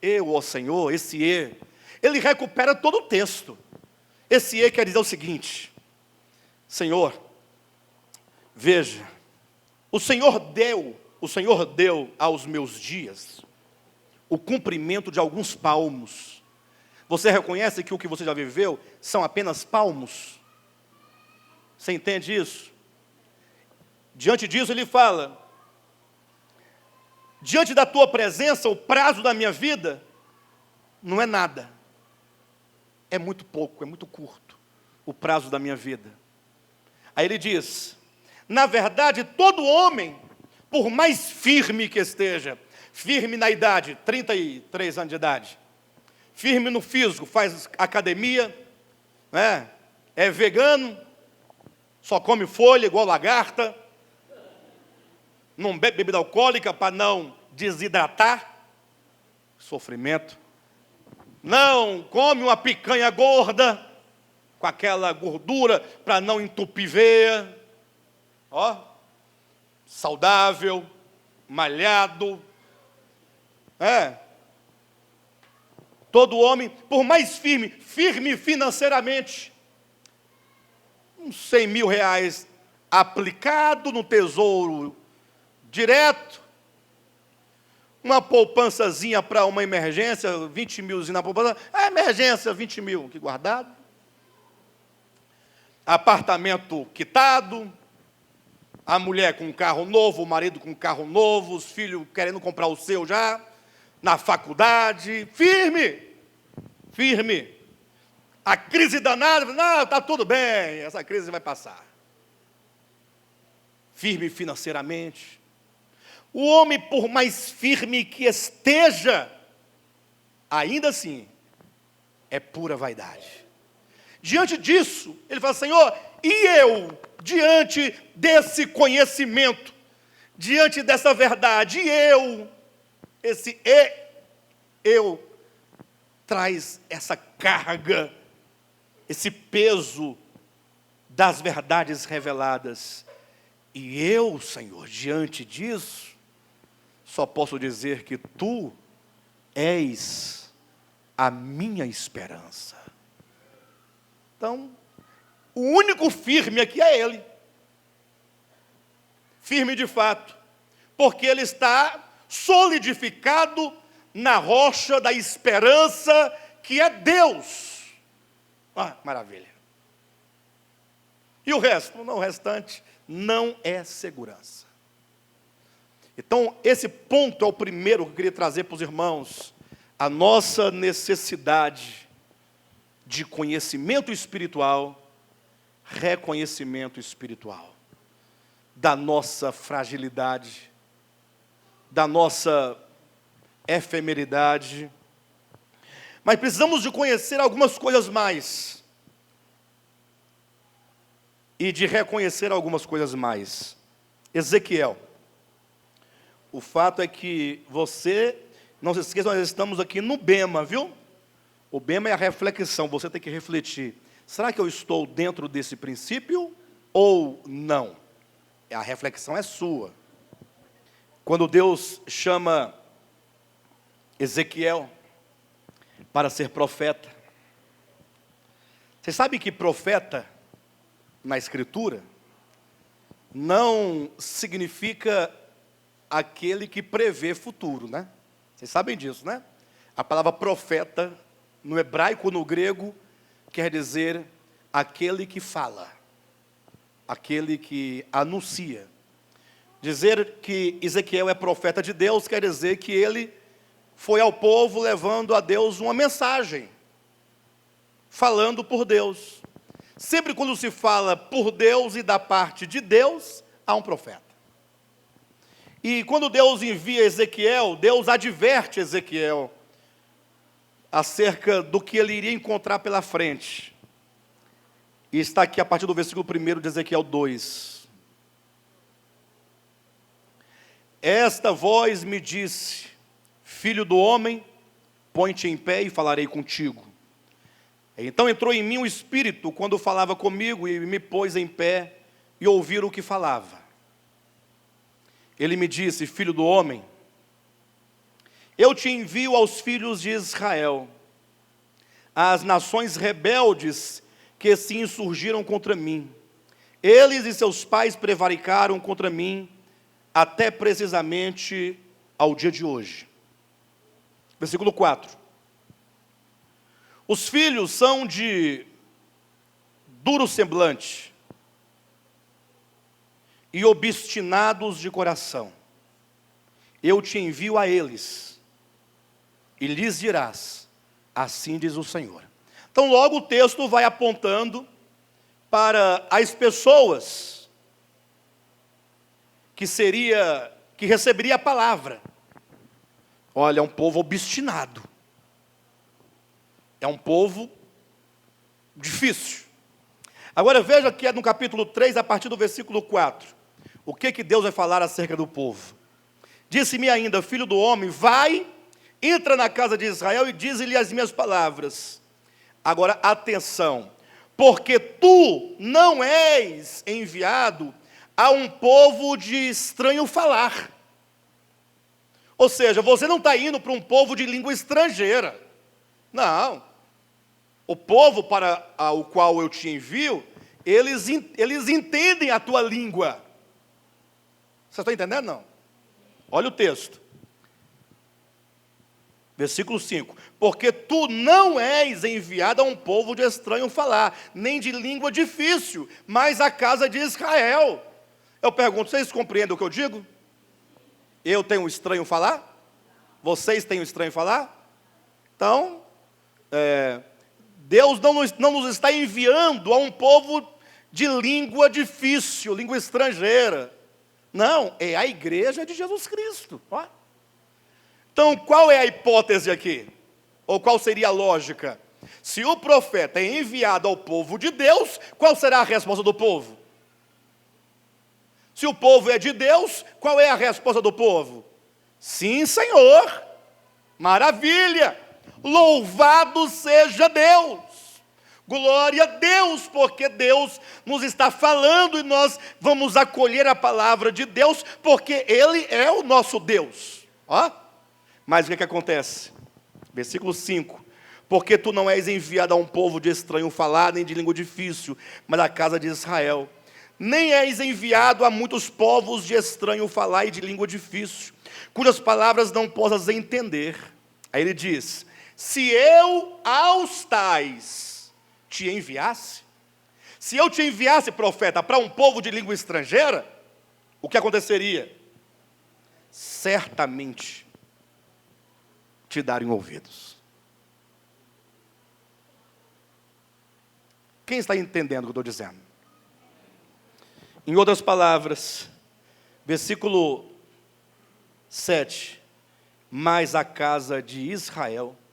eu, ó Senhor, esse e, ele recupera todo o texto. Esse e quer dizer o seguinte: Senhor, veja, o Senhor deu aos meus dias o cumprimento de alguns palmos. Você reconhece que o que você já viveu são apenas palmos? Você entende isso? Diante disso ele fala, diante da tua presença, o prazo da minha vida não é nada. É muito pouco, é muito curto o prazo da minha vida. Aí ele diz, na verdade, todo homem, por mais firme que esteja, firme na idade, 33 anos de idade, firme no físico, faz academia, é vegano, só come folha igual lagarta, não bebe bebida alcoólica para não desidratar, sofrimento, não come uma picanha gorda, com aquela gordura para não entupir veia, saudável, malhado, todo homem, por mais firme financeiramente, uns 100 mil reais aplicado no tesouro direto, uma poupançazinha para uma emergência, 20 milzinho na poupança, emergência, 20 mil aqui guardado, apartamento quitado, a mulher com um carro novo, o marido com um carro novo, os filhos querendo comprar o seu já, na faculdade, firme, a crise danada, não, está tudo bem, essa crise vai passar, firme financeiramente. O homem, por mais firme que esteja, ainda assim, é pura vaidade. Diante disso, ele fala, Senhor, e eu, diante desse conhecimento, diante dessa verdade, e eu, esse eu, traz essa carga, esse peso das verdades reveladas. E eu, Senhor, diante disso, só posso dizer que Tu és a minha esperança. Então, o único firme aqui é Ele. Firme de fato, porque Ele está solidificado na rocha da esperança que é Deus. Maravilha. E o resto? Não, o restante não é segurança. Então, esse ponto é o primeiro que eu queria trazer para os irmãos. A nossa necessidade de conhecimento espiritual, reconhecimento espiritual, da nossa fragilidade, da nossa efemeridade. Mas precisamos de conhecer algumas coisas mais. E de reconhecer algumas coisas mais. Ezequiel. O fato é que você, não se esqueça, nós estamos aqui no Bema, viu? O Bema é a reflexão, você tem que refletir. Será que eu estou dentro desse princípio ou não? A reflexão é sua. Quando Deus chama Ezequiel para ser profeta, você sabe que profeta, na Escritura, não significa aquele que prevê futuro, né? Vocês sabem disso, né? A palavra profeta, no hebraico, no grego, quer dizer aquele que fala, aquele que anuncia. Dizer que Ezequiel é profeta de Deus quer dizer que ele foi ao povo levando a Deus uma mensagem, falando por Deus. Sempre quando se fala por Deus e da parte de Deus, há um profeta. E quando Deus envia Ezequiel, Deus adverte Ezequiel acerca do que ele iria encontrar pela frente. E está aqui a partir do versículo 1 de Ezequiel 2. Esta voz me disse: filho do homem, põe-te em pé e falarei contigo. Então entrou em mim o Espírito quando falava comigo e me pôs em pé e ouvir o que falava. Ele me disse: filho do homem, eu te envio aos filhos de Israel, às nações rebeldes que se insurgiram contra mim. Eles e seus pais prevaricaram contra mim até precisamente ao dia de hoje. Versículo 4. Os filhos são de duro semblante e obstinados de coração. Eu te envio a eles e lhes dirás: assim diz o Senhor. Então logo o texto vai apontando para as pessoas que receberia a palavra. Olha, é um povo obstinado. É um povo difícil. Agora veja que é no capítulo 3, a partir do versículo 4. O que Deus vai falar acerca do povo? Disse-me ainda: filho do homem, vai, entra na casa de Israel e dize-lhe as minhas palavras. Agora atenção, porque tu não és enviado a um povo de estranho falar. Ou seja, você não está indo para um povo de língua estrangeira. Não. O povo para o qual eu te envio, eles entendem a tua língua. Você está entendendo? Não. Olha o texto. Versículo 5. Porque tu não és enviado a um povo de estranho falar, nem de língua difícil, mas à casa de Israel. Eu pergunto, vocês compreendem o que eu digo? Eu tenho um estranho falar? Vocês têm um estranho falar? Então, Deus não nos está enviando a um povo de língua difícil, língua estrangeira. Não, é a igreja de Jesus Cristo. Ó. Então, qual é a hipótese aqui? Ou qual seria a lógica? Se o profeta é enviado ao povo de Deus, qual será a resposta do povo? Se o povo é de Deus, qual é a resposta do povo? Sim, Senhor. Maravilha. Louvado seja Deus. Glória a Deus, porque Deus nos está falando e nós vamos acolher a palavra de Deus, porque Ele é o nosso Deus. Ó. Mas o que acontece? Versículo 5. Porque tu não és enviado a um povo de estranho falar, nem de língua difícil, mas à casa de Israel. Nem és enviado a muitos povos de estranho falar e de língua difícil, cujas palavras não possas entender. Aí ele diz: se eu aos tais te enviasse, se eu te enviasse, profeta, para um povo de língua estrangeira, o que aconteceria? Certamente te darem ouvidos. Quem está entendendo o que eu estou dizendo? Em outras palavras, versículo 7. Mas a casa de Israel,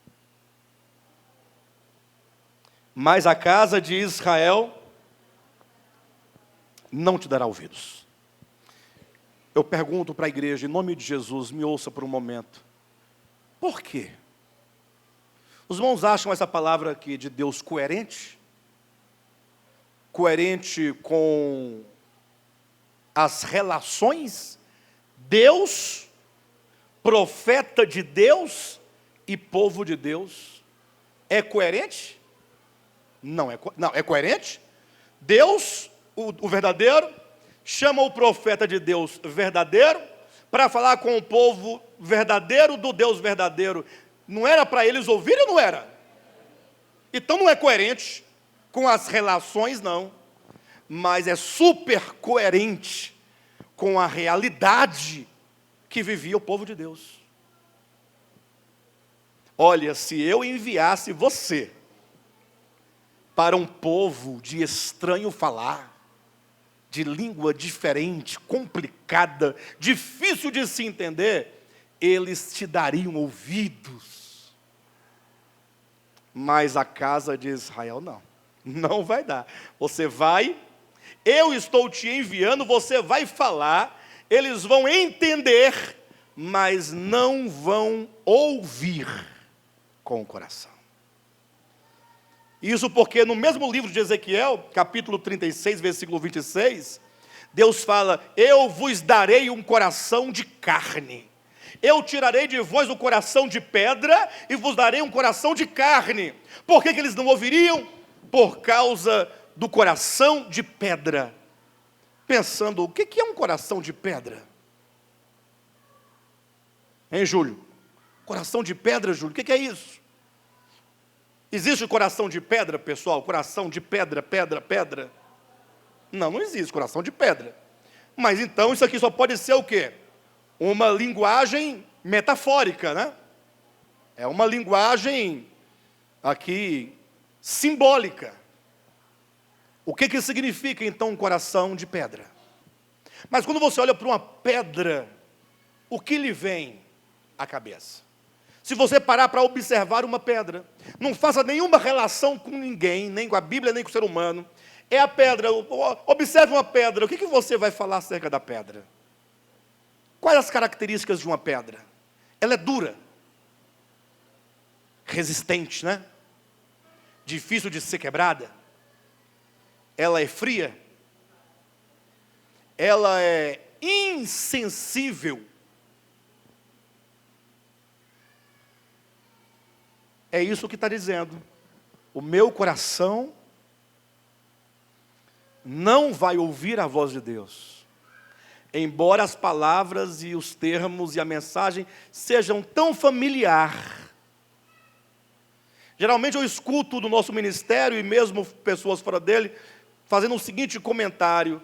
não te dará ouvidos. Eu pergunto para a igreja, em nome de Jesus, me ouça por um momento. Por quê? Os irmãos acham essa palavra aqui de Deus coerente? Coerente com as relações? Deus, profeta de Deus e povo de Deus. É coerente? Não é coerente? Deus, o verdadeiro, chama o profeta de Deus verdadeiro para falar com o povo verdadeiro do Deus verdadeiro. Não era para eles ouvirem ou não era? Então não é coerente com as relações, não. Mas é super coerente com a realidade que vivia o povo de Deus. Olha, se eu enviasse você para um povo de estranho falar, de língua diferente, complicada, difícil de se entender, eles te dariam ouvidos. Mas a casa de Israel não vai dar. Você vai, eu estou te enviando, você vai falar, eles vão entender, mas não vão ouvir com o coração. Isso porque no mesmo livro de Ezequiel, capítulo 36, versículo 26, Deus fala: eu vos darei um coração de carne. Eu tirarei de vós o coração de pedra e vos darei um coração de carne. Por que eles não ouviriam? Por causa do coração de pedra. Pensando, o que é um coração de pedra? Hein, Júlio? Coração de pedra, Júlio, o que é isso? Existe coração de pedra, pessoal? Coração de pedra, pedra? Não existe coração de pedra. Mas então isso aqui só pode ser o quê? Uma linguagem metafórica, né? É uma linguagem aqui simbólica. O que significa então um coração de pedra? Mas quando você olha para uma pedra, o que lhe vem à cabeça? Se você parar para observar uma pedra, não faça nenhuma relação com ninguém, nem com a Bíblia, nem com o ser humano, é a pedra, observe uma pedra, o que você vai falar acerca da pedra? Quais as características de uma pedra? Ela é dura, resistente, né? Difícil de ser quebrada. Ela é fria. Ela é insensível. É isso que está dizendo. O meu coração não vai ouvir a voz de Deus. Embora as palavras e os termos e a mensagem sejam tão familiar. Geralmente eu escuto do nosso ministério, e mesmo pessoas fora dele, fazendo o seguinte comentário: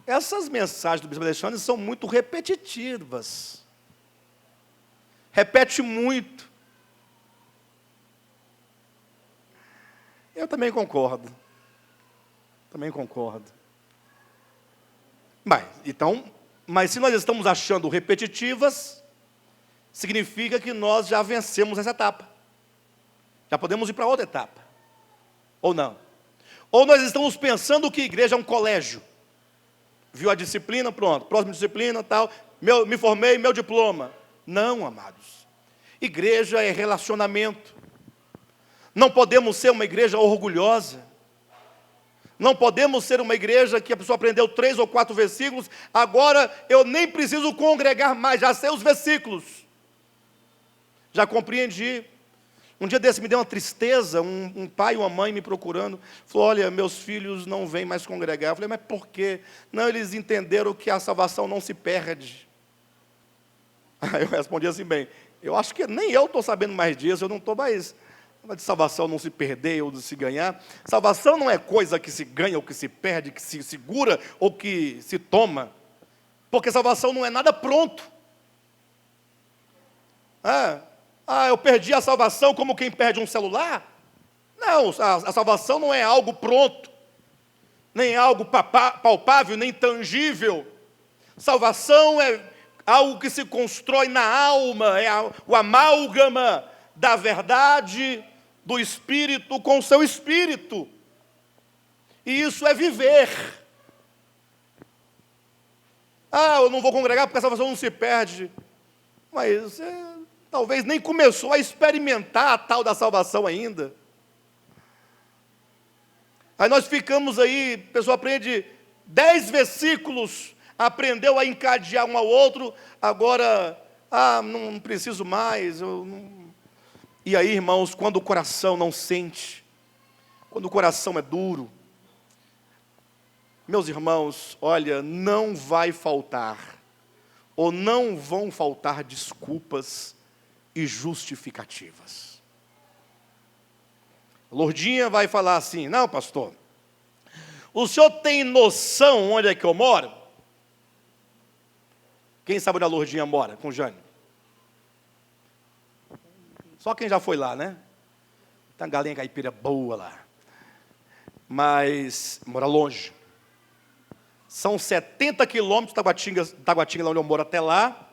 essas mensagens do Bispo Alexandre são muito repetitivas. Repete muito. Eu também concordo. Mas se nós estamos achando repetitivas, significa que nós já vencemos essa etapa. Já podemos ir para outra etapa. Ou não? Ou nós estamos pensando que igreja é um colégio. Viu a disciplina, pronto. Próxima disciplina, tal. Me formei, meu diploma. Não, amados. Igreja é relacionamento. Não podemos ser uma igreja orgulhosa. Não podemos ser uma igreja que a pessoa aprendeu 3 ou 4 versículos, agora eu nem preciso congregar mais, já sei os versículos. Já compreendi. Um dia desse me deu uma tristeza, um pai e uma mãe me procurando, falou: olha, meus filhos não vêm mais congregar. Eu falei: mas por quê? Não, eles entenderam que a salvação não se perde. Aí eu respondi assim: bem, eu acho que nem eu estou sabendo mais disso, eu não estou mais... de salvação não se perder ou de se ganhar. Salvação não é coisa que se ganha ou que se perde, que se segura ou que se toma. Porque salvação não é nada pronto. Eu perdi a salvação como quem perde um celular? Não, a salvação não é algo pronto, nem algo palpável, nem tangível. Salvação é algo que se constrói na alma, é o amálgama da verdade do Espírito com o seu Espírito. E isso é viver. Eu não vou congregar porque a salvação não se perde. Mas você talvez nem começou a experimentar a tal da salvação ainda. Aí nós ficamos aí, a pessoa aprende 10 versículos, aprendeu a encadear um ao outro, agora, não preciso mais, E aí, irmãos, quando o coração não sente, quando o coração é duro, meus irmãos, olha, não vai faltar, ou não vão faltar desculpas e justificativas. Lourdinha vai falar assim: não, pastor, o senhor tem noção onde é que eu moro? Quem sabe onde a Lourdinha mora com o Jânio? Só quem já foi lá, né? Tem uma galinha caipira boa lá. mas mora longe. São 70 quilômetros de Taguatinga, lá onde eu moro, até lá.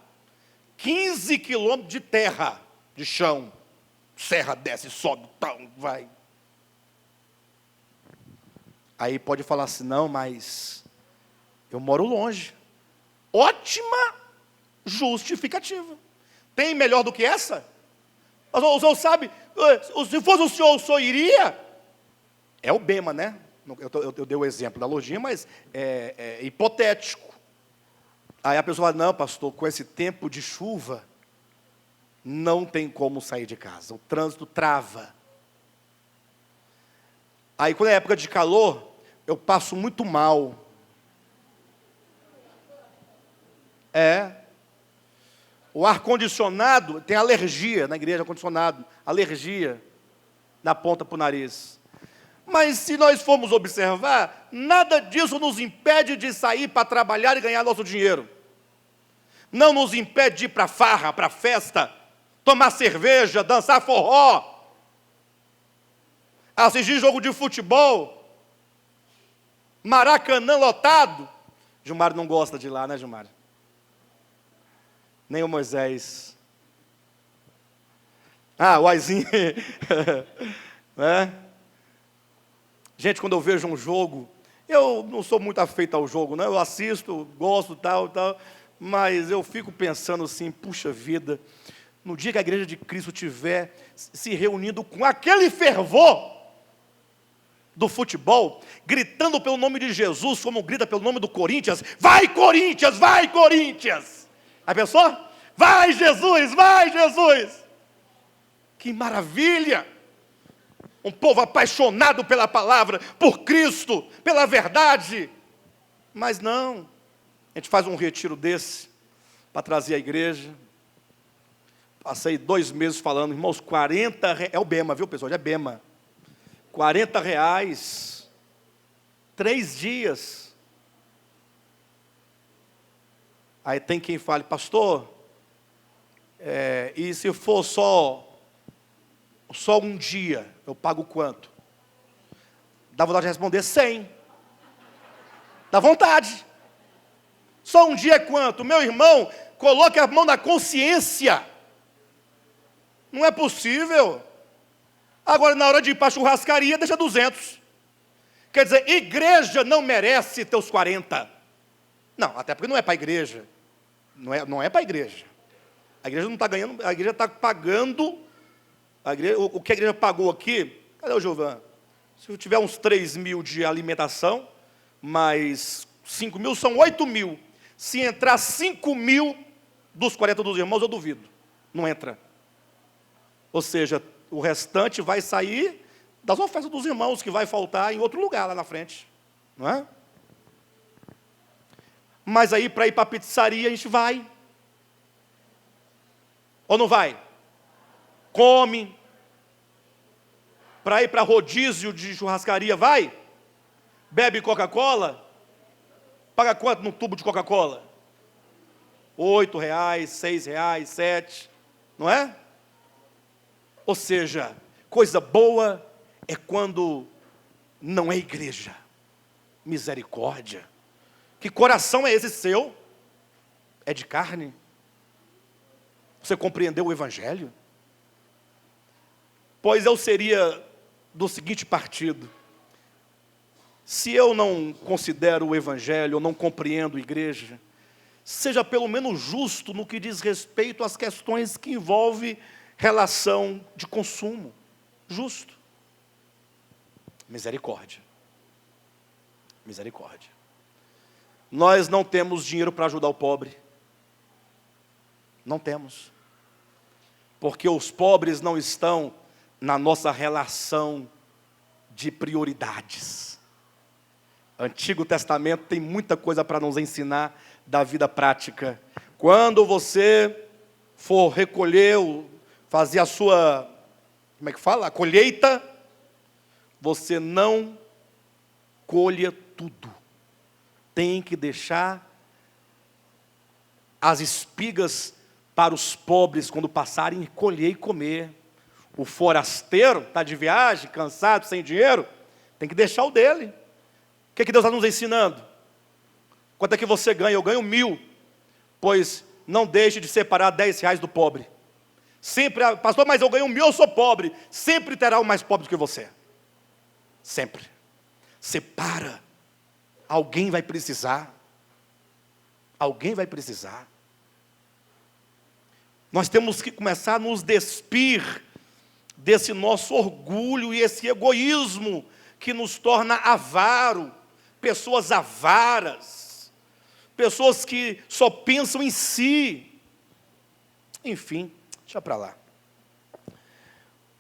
15 quilômetros de terra, de chão. Serra desce, sobe, vai. Aí pode falar assim, não, mas eu moro longe. Ótima justificativa. Tem melhor do que essa? O senhor sabe, se fosse o senhor iria? É o bema, né? Eu dei o exemplo da lojinha, mas é hipotético. Aí a pessoa fala, não, pastor, com esse tempo de chuva, não tem como sair de casa. O trânsito trava. Aí quando é época de calor, eu passo muito mal. O ar-condicionado, tem alergia na igreja, ar-condicionado, alergia na ponta para o nariz. Mas se nós formos observar, nada disso nos impede de sair para trabalhar e ganhar nosso dinheiro. Não nos impede de ir para farra, para festa, tomar cerveja, dançar forró, assistir jogo de futebol, Maracanã lotado. Gilmar não gosta de ir lá, né, Gilmar? Nem o Moisés. O Aizinho. Né? Gente, quando eu vejo um jogo, eu não sou muito afeito ao jogo, né? Eu assisto, gosto, tal, mas eu fico pensando assim, puxa vida, no dia que a igreja de Cristo estiver se reunindo com aquele fervor do futebol, gritando pelo nome de Jesus, como grita pelo nome do Corinthians, vai Corinthians, vai Corinthians! A pessoa, vai Jesus, vai Jesus! Que maravilha! Um povo apaixonado pela palavra, por Cristo, pela verdade. Mas não, a gente faz um retiro desse, para trazer a igreja. Passei 2 meses falando, irmãos, 40 reais, é o bema, viu pessoal, já é bema. 40 reais, 3 dias. Aí tem quem fale, pastor, e se for só um dia, eu pago quanto? Dá vontade de responder 100. Dá vontade. Só um dia é quanto? Meu irmão, coloque a mão na consciência. Não é possível. Agora, na hora de ir para a churrascaria, deixa 200. Quer dizer, igreja não merece teus 40. Não, até porque não é para a igreja. Não é para a igreja. A igreja não está ganhando, a igreja está pagando. O que a igreja pagou aqui, cadê o Gilvan? Se eu tiver uns 3 mil de alimentação, mais 5 mil, são 8 mil. Se entrar 5 mil dos 40 dos irmãos, eu duvido. Não entra. Ou seja, o restante vai sair das ofertas dos irmãos, que vai faltar em outro lugar lá na frente. Não é? Mas aí, para ir para a pizzaria, a gente vai. Ou não vai? Come. Para ir para rodízio de churrascaria, vai? Bebe Coca-Cola? Paga quanto num tubo de Coca-Cola? 8 reais, 6 reais, 7, não é? Ou seja, coisa boa é quando não é igreja. Misericórdia. Que coração é esse seu? É de carne? Você compreendeu o Evangelho? Pois eu seria do seguinte partido: se eu não considero o Evangelho, ou não compreendo a igreja, seja pelo menos justo no que diz respeito às questões que envolvem relação de consumo. Justo. Misericórdia. Misericórdia. Nós não temos dinheiro para ajudar o pobre. Não temos. Porque os pobres não estão na nossa relação de prioridades. Antigo Testamento tem muita coisa para nos ensinar da vida prática. Quando você for recolher, fazer a sua, como é que fala? A colheita, você não colha tudo. Tem que deixar as espigas para os pobres quando passarem, colher e comer. O forasteiro está de viagem, cansado, sem dinheiro, Tem que deixar o dele. O que Deus está nos ensinando? Quanto é que você ganha? Eu ganho 1.000. Pois não deixe de separar 10 reais do pobre. Sempre, pastor, mas eu ganho 1.000, eu sou pobre. Sempre terá o mais pobre do que você. Sempre. Separa. Alguém vai precisar. Alguém vai precisar. Nós temos que começar a nos despir desse nosso orgulho e esse egoísmo que nos torna avaro, pessoas avaras, pessoas que só pensam em si. Enfim, deixa para lá.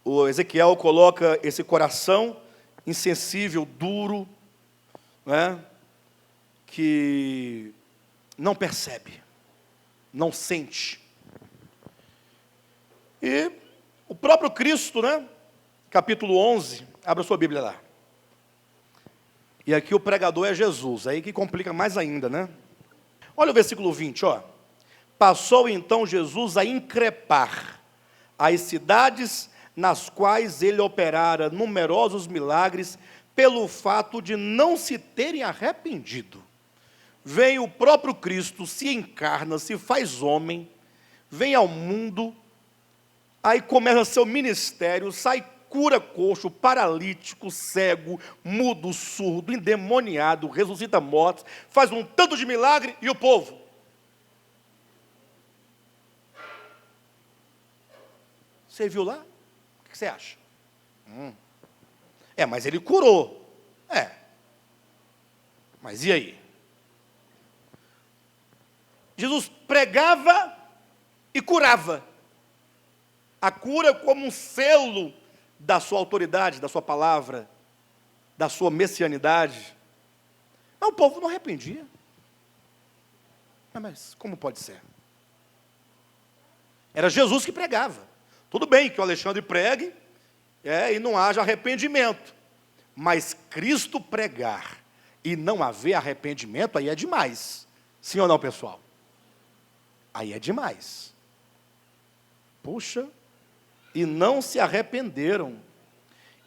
O Ezequiel coloca esse coração insensível, duro, né, que não percebe, não sente. E o próprio Cristo, né, capítulo 11, abra sua Bíblia lá. E aqui o pregador é Jesus, aí que complica mais ainda, né? Olha o versículo 20, ó. Passou então Jesus a increpar as cidades nas quais ele operara numerosos milagres, pelo fato de não se terem arrependido. Vem o próprio Cristo, se encarna, se faz homem, vem ao mundo, aí começa seu ministério, sai, cura coxo, paralítico, cego, mudo, surdo, endemoniado, ressuscita mortos, faz um tanto de milagre, e o povo? Você viu lá? O que você acha? Mas ele curou. Mas e aí? Jesus pregava e curava. A cura como um selo da sua autoridade, da sua palavra, da sua messianidade. Mas o povo não arrependia. Mas como pode ser? Era Jesus que pregava. Tudo bem que o Alexandre pregue, e não haja arrependimento. Mas Cristo pregar e não haver arrependimento, aí é demais. Sim ou não, pessoal? Aí é demais. Puxa, e não se arrependeram.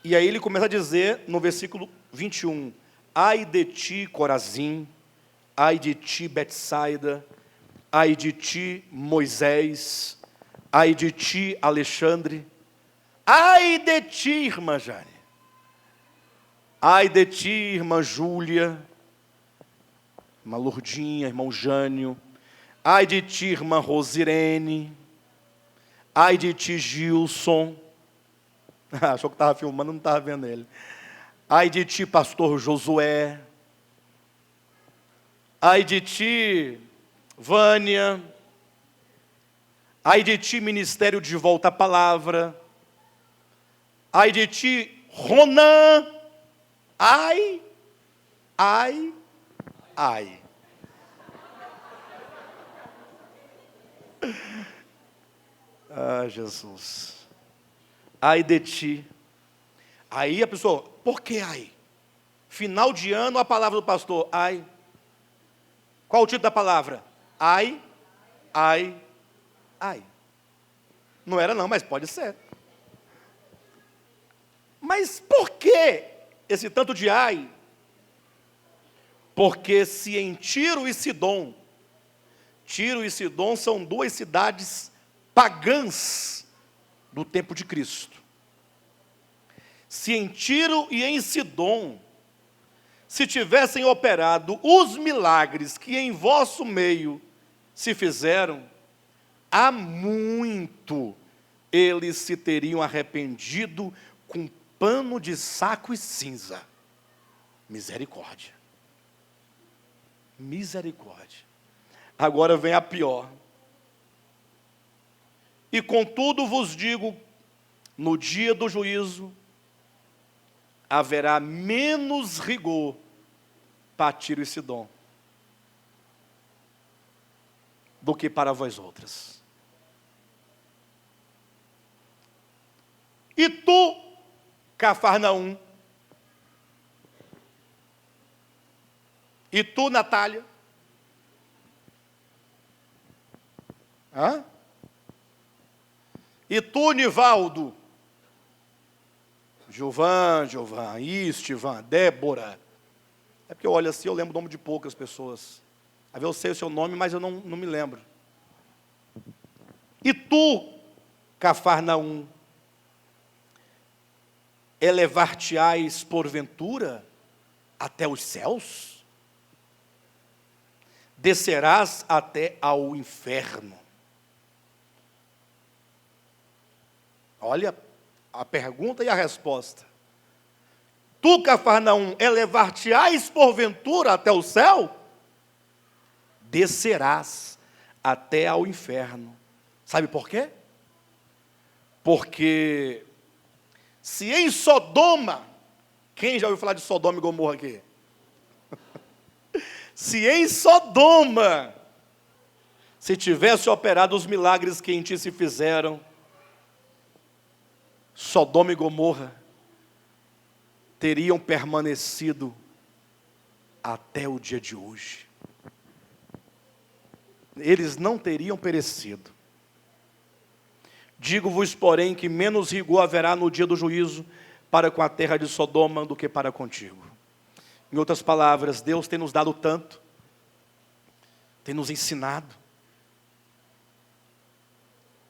E aí ele começa a dizer no versículo 21, ai de ti, Corazim, ai de ti, Betsaida, ai de ti, Moisés, ai de ti, Alexandre, ai de ti, irmã Jane, ai de ti, irmã Júlia, irmã Lourdinha, irmão Jânio, ai de ti, irmã Rosirene, ai de ti, Gilson. Achou que estava filmando, não estava vendo ele. Ai de ti, pastor Josué. Ai de ti, Vânia. Ai de ti, ministério de volta à palavra. Ai de ti, Ronan. Ai, ai, ai. Ah, Jesus. Ai de ti. Aí a pessoa, por que ai? Final de ano, a palavra do pastor, ai. Qual o título da palavra? Ai, ai, ai. Não era não, mas pode ser. Mas por que esse tanto de ai? Porque se em Tiro e Sidom são duas cidades pagãs do tempo de Cristo. Se em Tiro e em Sidom se tivessem operado os milagres que em vosso meio se fizeram, há muito eles se teriam arrependido com pano de saco e cinza. Misericórdia. Misericórdia. Agora vem a pior. E contudo vos digo, no dia do juízo, haverá menos rigor para Tiro e Sidom do que para vós outras. E tu, Cafarnaum, e tu, Natália, e tu, Nivaldo, Gilvan, Istvan, Débora. É porque eu olho assim, eu lembro o nome de poucas pessoas. Às vezes eu sei o seu nome, mas eu não me lembro. E tu, Cafarnaum, elevar-te-ás porventura até os céus? Descerás até ao inferno. Olha a pergunta e a resposta. Tu, Cafarnaum, elevar-te-ás porventura até o céu? Descerás até ao inferno. Sabe por quê? Porque se em Sodoma, quem já ouviu falar de Sodoma e Gomorra aqui? Se em Sodoma se tivesse operado os milagres que em ti se fizeram, Sodoma e Gomorra teriam permanecido até o dia de hoje. Eles não teriam perecido. Digo-vos, porém, que menos rigor haverá no dia do juízo para com a terra de Sodoma do que para contigo. Em outras palavras, Deus tem nos dado tanto, tem nos ensinado,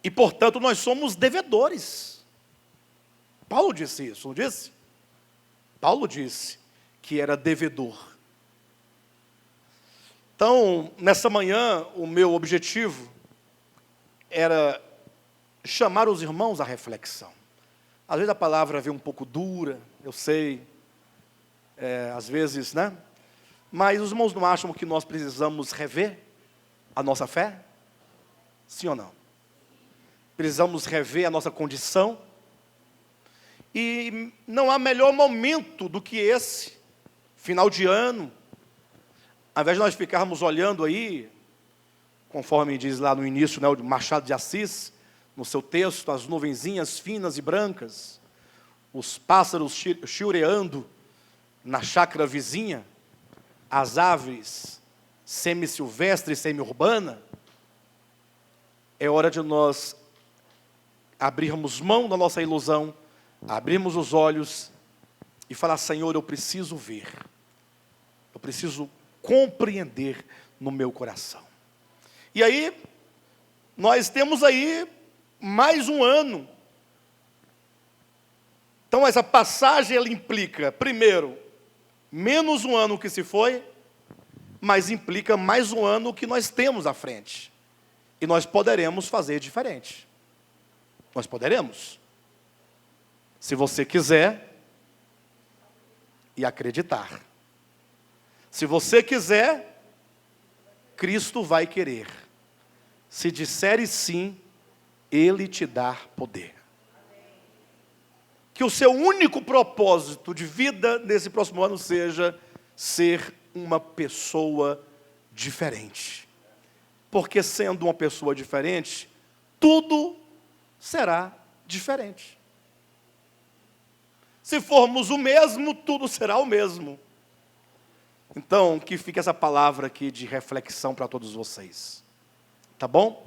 e portanto nós somos devedores. Paulo disse isso, não disse? Paulo disse que era devedor. Então, nessa manhã, o meu objetivo era chamar os irmãos à reflexão. Às vezes a palavra vem um pouco dura, eu sei, às vezes, né? Mas os irmãos não acham que nós precisamos rever a nossa fé? Sim ou não? Precisamos rever a nossa condição? E não há melhor momento do que esse, final de ano, ao invés de nós ficarmos olhando aí, conforme diz lá no início, né, o Machado de Assis, no seu texto, as nuvenzinhas finas e brancas, os pássaros chiureando na chácara vizinha, as aves semi-silvestres, semi-urbana, é hora de nós abrirmos mão da nossa ilusão, abrirmos os olhos e falar: Senhor, eu preciso ver, eu preciso compreender no meu coração. E aí, nós temos aí mais um ano. Então essa passagem ela implica, primeiro, menos um ano que se foi, mas implica mais um ano que nós temos à frente. E nós poderemos fazer diferente. Nós poderemos. Se você quiser e acreditar. Se você quiser, Cristo vai querer. Se disseres sim, Ele te dá poder. Que o seu único propósito de vida nesse próximo ano seja ser uma pessoa diferente. Porque sendo uma pessoa diferente, tudo será diferente. Se formos o mesmo, tudo será o mesmo. Então, que fique essa palavra aqui de reflexão para todos vocês. Tá bom?